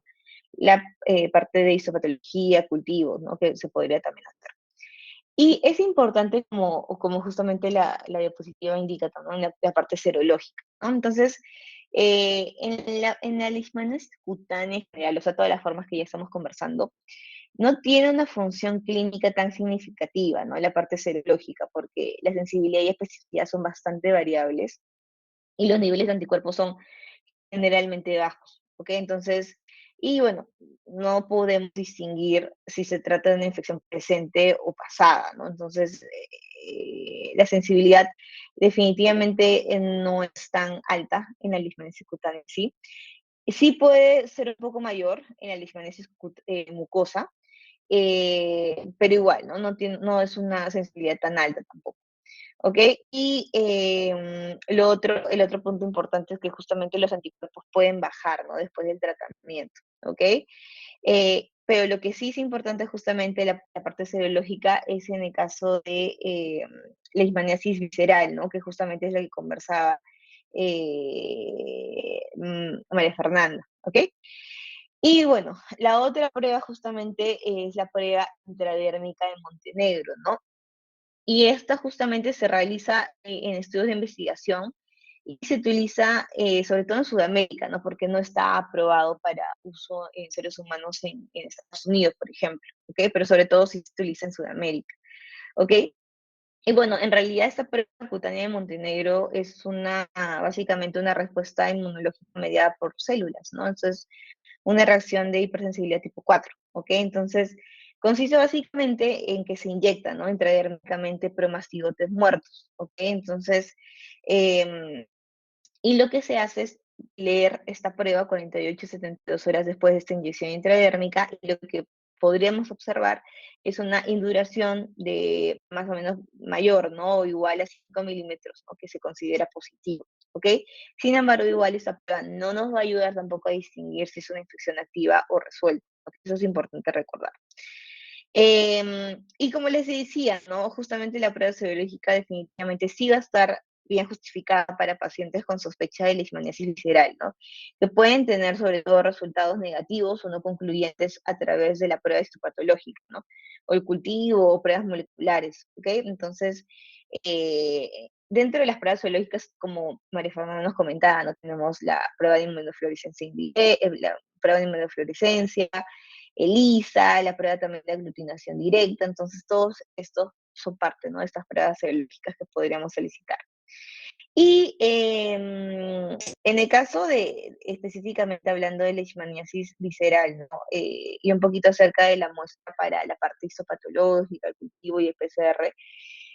la parte de histopatología, cultivos, ¿no? Que se podría también hacer. Y es importante, como justamente la diapositiva indica, ¿no? En la parte serológica, ¿no? Entonces, en la leishmaniasis cutánea en general, o sea, todas las formas que ya estamos conversando, no tiene una función clínica tan significativa, ¿no? La parte serológica, porque la sensibilidad y especificidad son bastante variables y los niveles de anticuerpos son generalmente bajos, ¿ok? Entonces, y bueno, no podemos distinguir si se trata de una infección presente o pasada, ¿no? Entonces, la sensibilidad definitivamente no es tan alta en la leishmaniasis cutánea, ¿sí? Sí puede ser un poco mayor en la leishmaniasis mucosa, pero igual, ¿no? No es una sensibilidad tan alta tampoco. ¿Ok? Y el otro punto importante es que justamente los anticuerpos pueden bajar, ¿no? Después del tratamiento, ¿ok? Pero lo que sí es importante justamente la parte serológica es en el caso de leishmaniasis visceral, ¿no? Que justamente es la que conversaba María Fernanda, ¿ok? Y bueno, la otra prueba justamente es la prueba intradérmica de Montenegro, ¿no? Y esta justamente se realiza en estudios de investigación y se utiliza sobre todo en Sudamérica, ¿no? Porque no está aprobado para uso en seres humanos en Estados Unidos, por ejemplo, ¿ok? Pero sobre todo sí se utiliza en Sudamérica, ¿ok? Y bueno, en realidad esta prueba cutánea de Montenegro es básicamente una respuesta inmunológica mediada por células, ¿no? Entonces, una reacción de hipersensibilidad tipo 4, ¿ok? Entonces, consiste básicamente en que se inyecta, ¿no? Intradérmicamente promastigotes muertos, ¿ok? Entonces, eh, y lo que se hace es leer esta prueba 48 72 horas después de esta inyección intradérmica, y lo que podríamos observar es una induración de más o menos mayor, ¿no? O igual a 5 milímetros, ¿no? Que se considera positivo, ¿ok? Sin embargo, igual esta prueba no nos va a ayudar tampoco a distinguir si es una infección activa o resuelta, ¿ok? Eso es importante recordar. Y como les decía, ¿no? Justamente la prueba serológica definitivamente sí va a estar bien justificada para pacientes con sospecha de leishmaniasis visceral, ¿no? Que pueden tener sobre todo resultados negativos o no concluyentes a través de la prueba histopatológica, ¿no? O el cultivo o pruebas moleculares, ¿ok? Entonces, dentro de las pruebas serológicas, como María Fernanda nos comentaba, ¿no? Tenemos la prueba de inmunofluorescencia la prueba de inmunofluorescencia, ELISA, la prueba también de aglutinación directa, entonces todos estos son parte, ¿no? De estas pruebas serológicas que podríamos solicitar. Y en el caso de, específicamente hablando de leishmaniasis visceral, ¿no? Y un poquito acerca de la muestra para la parte histopatológica, el cultivo y el PCR,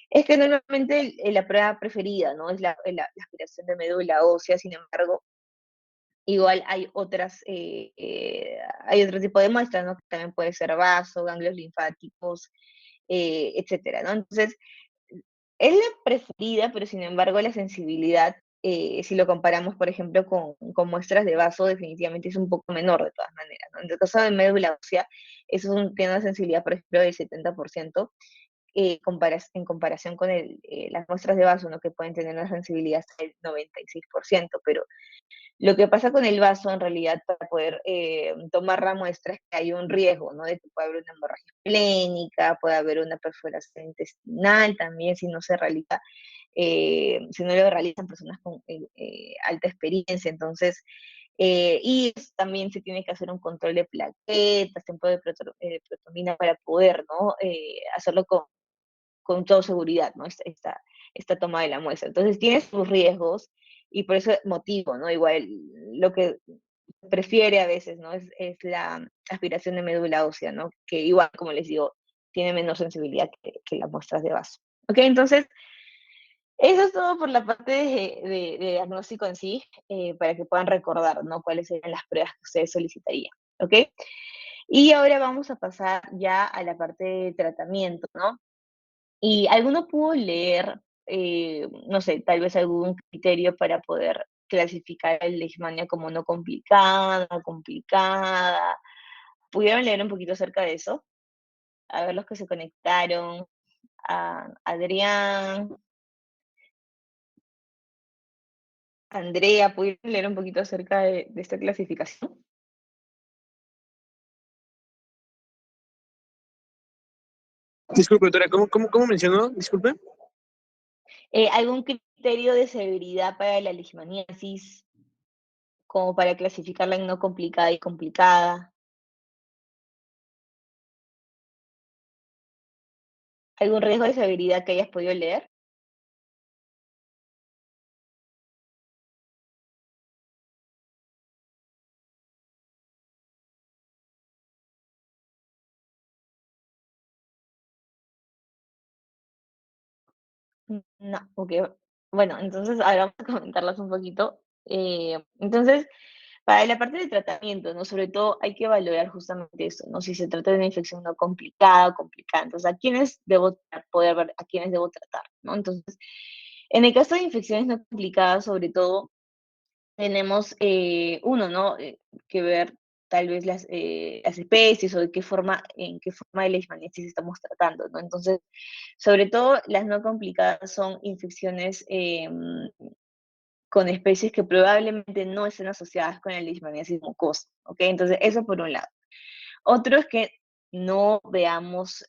es que normalmente la prueba preferida, ¿no? Es la aspiración de médula ósea. Sin embargo, igual hay otro tipo de muestras, ¿no? Que también puede ser vaso, ganglios linfáticos, etcétera, ¿no? Entonces, es la preferida, pero sin embargo la sensibilidad, si lo comparamos, por ejemplo, con muestras de vaso, definitivamente es un poco menor de todas maneras, ¿no? En el caso de médula ósea, tiene una sensibilidad, por ejemplo, del 70%, en comparación con las muestras de vaso, ¿no? Que pueden tener una sensibilidad hasta del 96%, pero lo que pasa con el vaso, en realidad, para poder tomar la muestra es que hay un riesgo, ¿no? De que pueda haber una hemorragia esplénica, puede haber una perforación intestinal también si no lo realizan personas con alta experiencia. Entonces, también se tiene que hacer un control de plaquetas, tiempo de protomina para poder, ¿no? Hacerlo con toda seguridad, ¿no? Esta toma de la muestra. Entonces tiene sus riesgos y por ese motivo, ¿no? Igual lo que prefiere a veces, ¿no? Es la aspiración de médula ósea, ¿no? Que igual, como les digo, tiene menor sensibilidad que las muestras de vaso. ¿Ok? Entonces, eso es todo por la parte de diagnóstico en sí, para que puedan recordar, ¿no? Cuáles serían las pruebas que ustedes solicitarían. ¿Ok? Y ahora vamos a pasar ya a la parte de tratamiento, ¿no? Y alguno pudo leer, no sé, tal vez algún criterio para poder clasificar el leishmania como no complicada, complicada. ¿Pudieron leer un poquito acerca de eso? A ver los que se conectaron. Adrián, Andrea, ¿pudieron leer un poquito acerca de esta clasificación? Disculpe, doctora, ¿cómo mencionó? Disculpe. ¿Algún criterio de severidad para la leishmaniasis, como para clasificarla en no complicada y complicada? ¿Algún riesgo de severidad que hayas podido leer? No, ok. Bueno, entonces ahora vamos a comentarlas un poquito. Entonces, para la parte de tratamiento, ¿no? Sobre todo hay que valorar justamente eso, ¿no? Si se trata de una infección no complicada, complicada. Entonces, poder ver a quiénes debo tratar, ¿no? Entonces, en el caso de infecciones no complicadas, sobre todo, tenemos uno, ¿no? Que ver tal vez las especies o en qué forma de leishmaniasis estamos tratando, ¿no? Entonces, sobre todo, las no complicadas son infecciones con especies que probablemente no estén asociadas con la leishmaniasis mucosa, ¿ok? Entonces, eso por un lado. Otro es que no veamos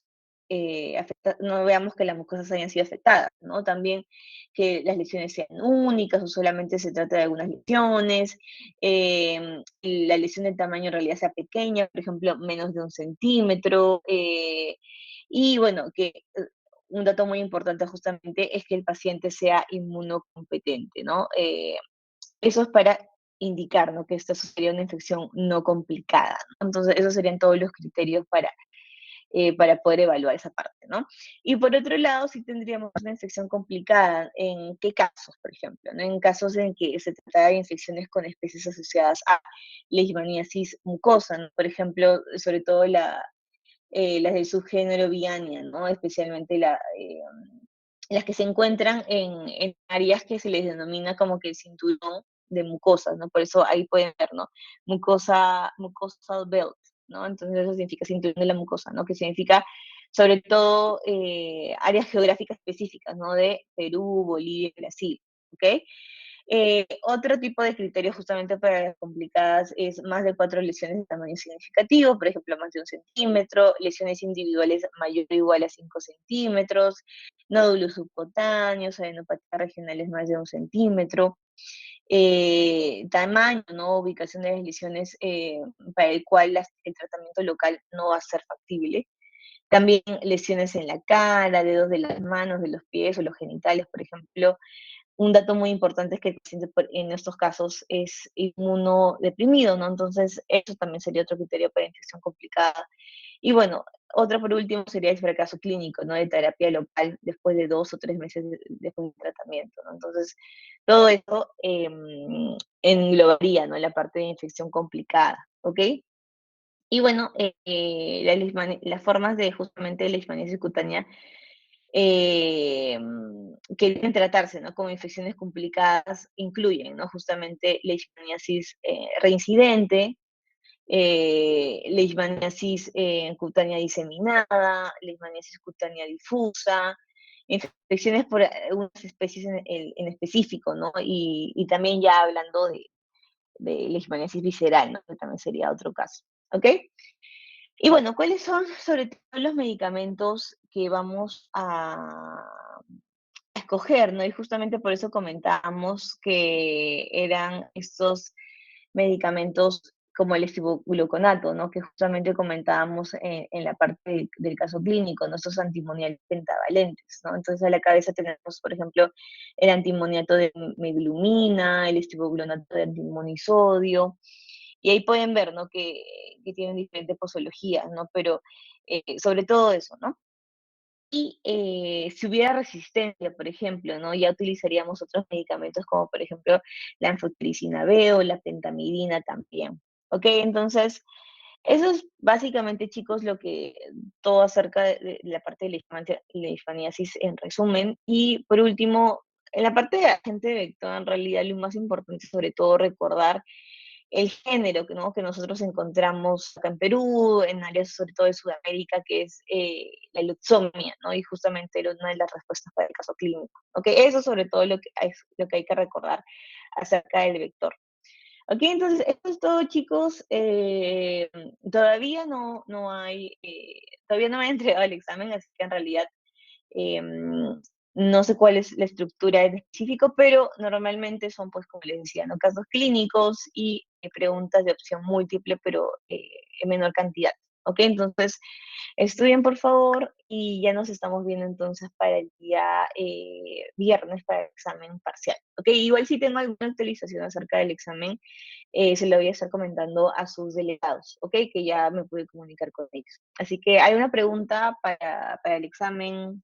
no veamos que las mucosas hayan sido afectadas, ¿no? También que las lesiones sean únicas o solamente se trata de algunas lesiones, la lesión de tamaño en realidad sea pequeña, por ejemplo, menos de 1 centímetro, y bueno, que un dato muy importante justamente es que el paciente sea inmunocompetente, ¿no? Eso es para indicar, ¿no?, que esta sería una infección no complicada, ¿no? Entonces, esos serían todos los criterios para poder evaluar esa parte, ¿no? Y por otro lado, sí tendríamos una infección complicada. ¿En qué casos, por ejemplo? ¿No? En casos en que se trata de infecciones con especies asociadas a leishmaniasis mucosa, ¿no? Por ejemplo, sobre todo las del subgénero Viania, ¿no? Especialmente las que se encuentran en áreas que se les denomina como que el cinturón de mucosas, ¿no? Por eso ahí pueden ver, ¿no? Mucosal belt, ¿no? Entonces eso significa cinturón de la mucosa, ¿no? Que significa sobre todo áreas geográficas específicas, ¿no? De Perú, Bolivia, Brasil, ¿ok? Otro tipo de criterio justamente para las complicadas es más de 4 lesiones de tamaño significativo, por ejemplo, más de 1 centímetro, lesiones individuales mayor o igual a 5 centímetros, nódulos subcutáneos, adenopatías regionales más de 1 centímetro, tamaño, ¿no? Ubicación de las lesiones para el cual el tratamiento local no va a ser factible. También lesiones en la cara, dedos de las manos, de los pies o los genitales, por ejemplo. Un dato muy importante es que el paciente en estos casos es inmunodeprimido, ¿no? Entonces, eso también sería otro criterio para infección complicada. Y bueno, otra por último sería el fracaso clínico, ¿no? De terapia local después de 2 o 3 meses después del tratamiento, ¿no? Entonces, todo eso englobaría, ¿no?, la parte de infección complicada, ¿ok? Y bueno, las formas de justamente de leishmaniasis cutánea que deben tratarse, ¿no?, como infecciones complicadas incluyen, ¿no?, justamente leishmaniasis reincidente, leishmaniasis cutánea diseminada, leishmaniasis cutánea difusa, infecciones por algunas especies en específico, ¿no? Y también ya hablando de leishmaniasis visceral, ¿no?, que también sería otro caso, ¿ok? Y bueno, ¿cuáles son sobre todo los medicamentos que vamos a escoger, ¿no? Y justamente por eso comentábamos que eran estos medicamentos como el estibucloconato, ¿no? Que justamente comentábamos en la parte del caso clínico, ¿no? Estos antimoniales pentavalentes, ¿no? Entonces a la cabeza tenemos, por ejemplo, el antimoniato de meglumina, el estibuclonato de antimonisodio, y ahí pueden ver, ¿no?, que tienen diferentes posologías, ¿no? Pero sobre todo eso, ¿no? Y si hubiera resistencia, por ejemplo, ¿no?, ya utilizaríamos otros medicamentos como por ejemplo la anfotericina B o la pentamidina también. ¿Ok? Entonces, eso es básicamente, chicos, todo acerca de la parte de leishmaniasis en resumen. Y por último, en la parte de agente vector, en realidad lo más importante es sobre todo recordar el género, ¿no?, que nosotros encontramos acá en Perú, en áreas sobre todo de Sudamérica, que es la luxomia, ¿no? Y justamente era una de las respuestas para el caso clínico. ¿Ok? Eso sobre todo lo que hay que recordar acerca del vector. Ok, entonces esto es todo, chicos. Todavía no me he entregado el examen, así que en realidad no sé cuál es la estructura en específico, pero normalmente son, pues, como les decía, ¿no?, casos clínicos y preguntas de opción múltiple, pero en menor cantidad. ¿Ok? Entonces, estudien por favor y ya nos estamos viendo entonces para el día viernes para el examen parcial. ¿Ok? Igual si tengo alguna actualización acerca del examen, se lo voy a estar comentando a sus delegados, ¿ok? Que ya me pude comunicar con ellos. Así que, ¿hay una pregunta para el examen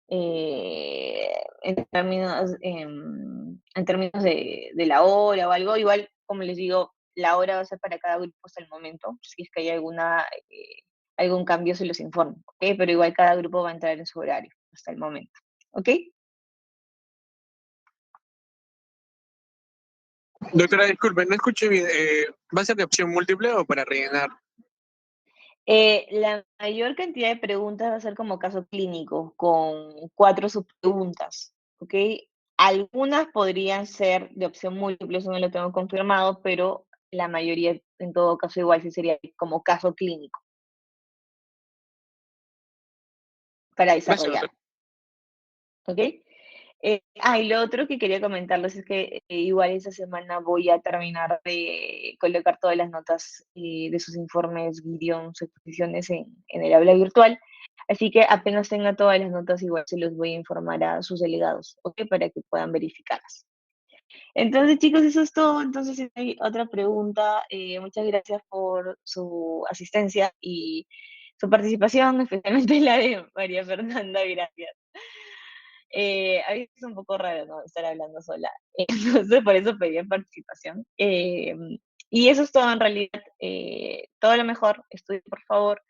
en términos de la hora o algo? Igual, como les digo, la hora va a ser para cada grupo hasta el momento. Si es que hay algún cambio, se los informo, ¿ok? Pero igual cada grupo va a entrar en su horario hasta el momento, ¿ok? Doctora, disculpe, no escuché bien. ¿Va a ser de opción múltiple o para rellenar? La mayor cantidad de preguntas va a ser como caso clínico, con 4 subpreguntas, ¿ok? Algunas podrían ser de opción múltiple, eso no lo tengo confirmado, pero la mayoría, en todo caso, igual sí sería como caso clínico. para Gracias, desarrollar. doctor. ¿Ok? Y lo otro que quería comentarles es que igual esta semana voy a terminar de colocar todas las notas de sus informes, guiones, exposiciones en el aula virtual. Así que apenas tenga todas las notas, igual se los voy a informar a sus delegados, ¿ok? Para que puedan verificarlas. Entonces, chicos, eso es todo. Entonces, si no hay otra pregunta, muchas gracias por su asistencia y su participación, especialmente la de María Fernanda, gracias. A veces es un poco raro, ¿no? Estar hablando sola. Entonces, por eso pedí participación. Y eso es todo en realidad. Todo lo mejor, estudien por favor.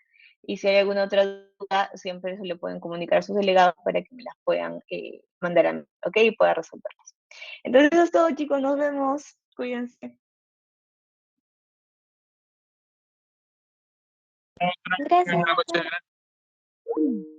Y si hay alguna otra duda, siempre se le pueden comunicar a sus delegados para que me las puedan mandar a mí, ¿ok? Y pueda resolverlas. Entonces, eso es todo, chicos. Nos vemos. Cuídense. Gracias. Buenas noches.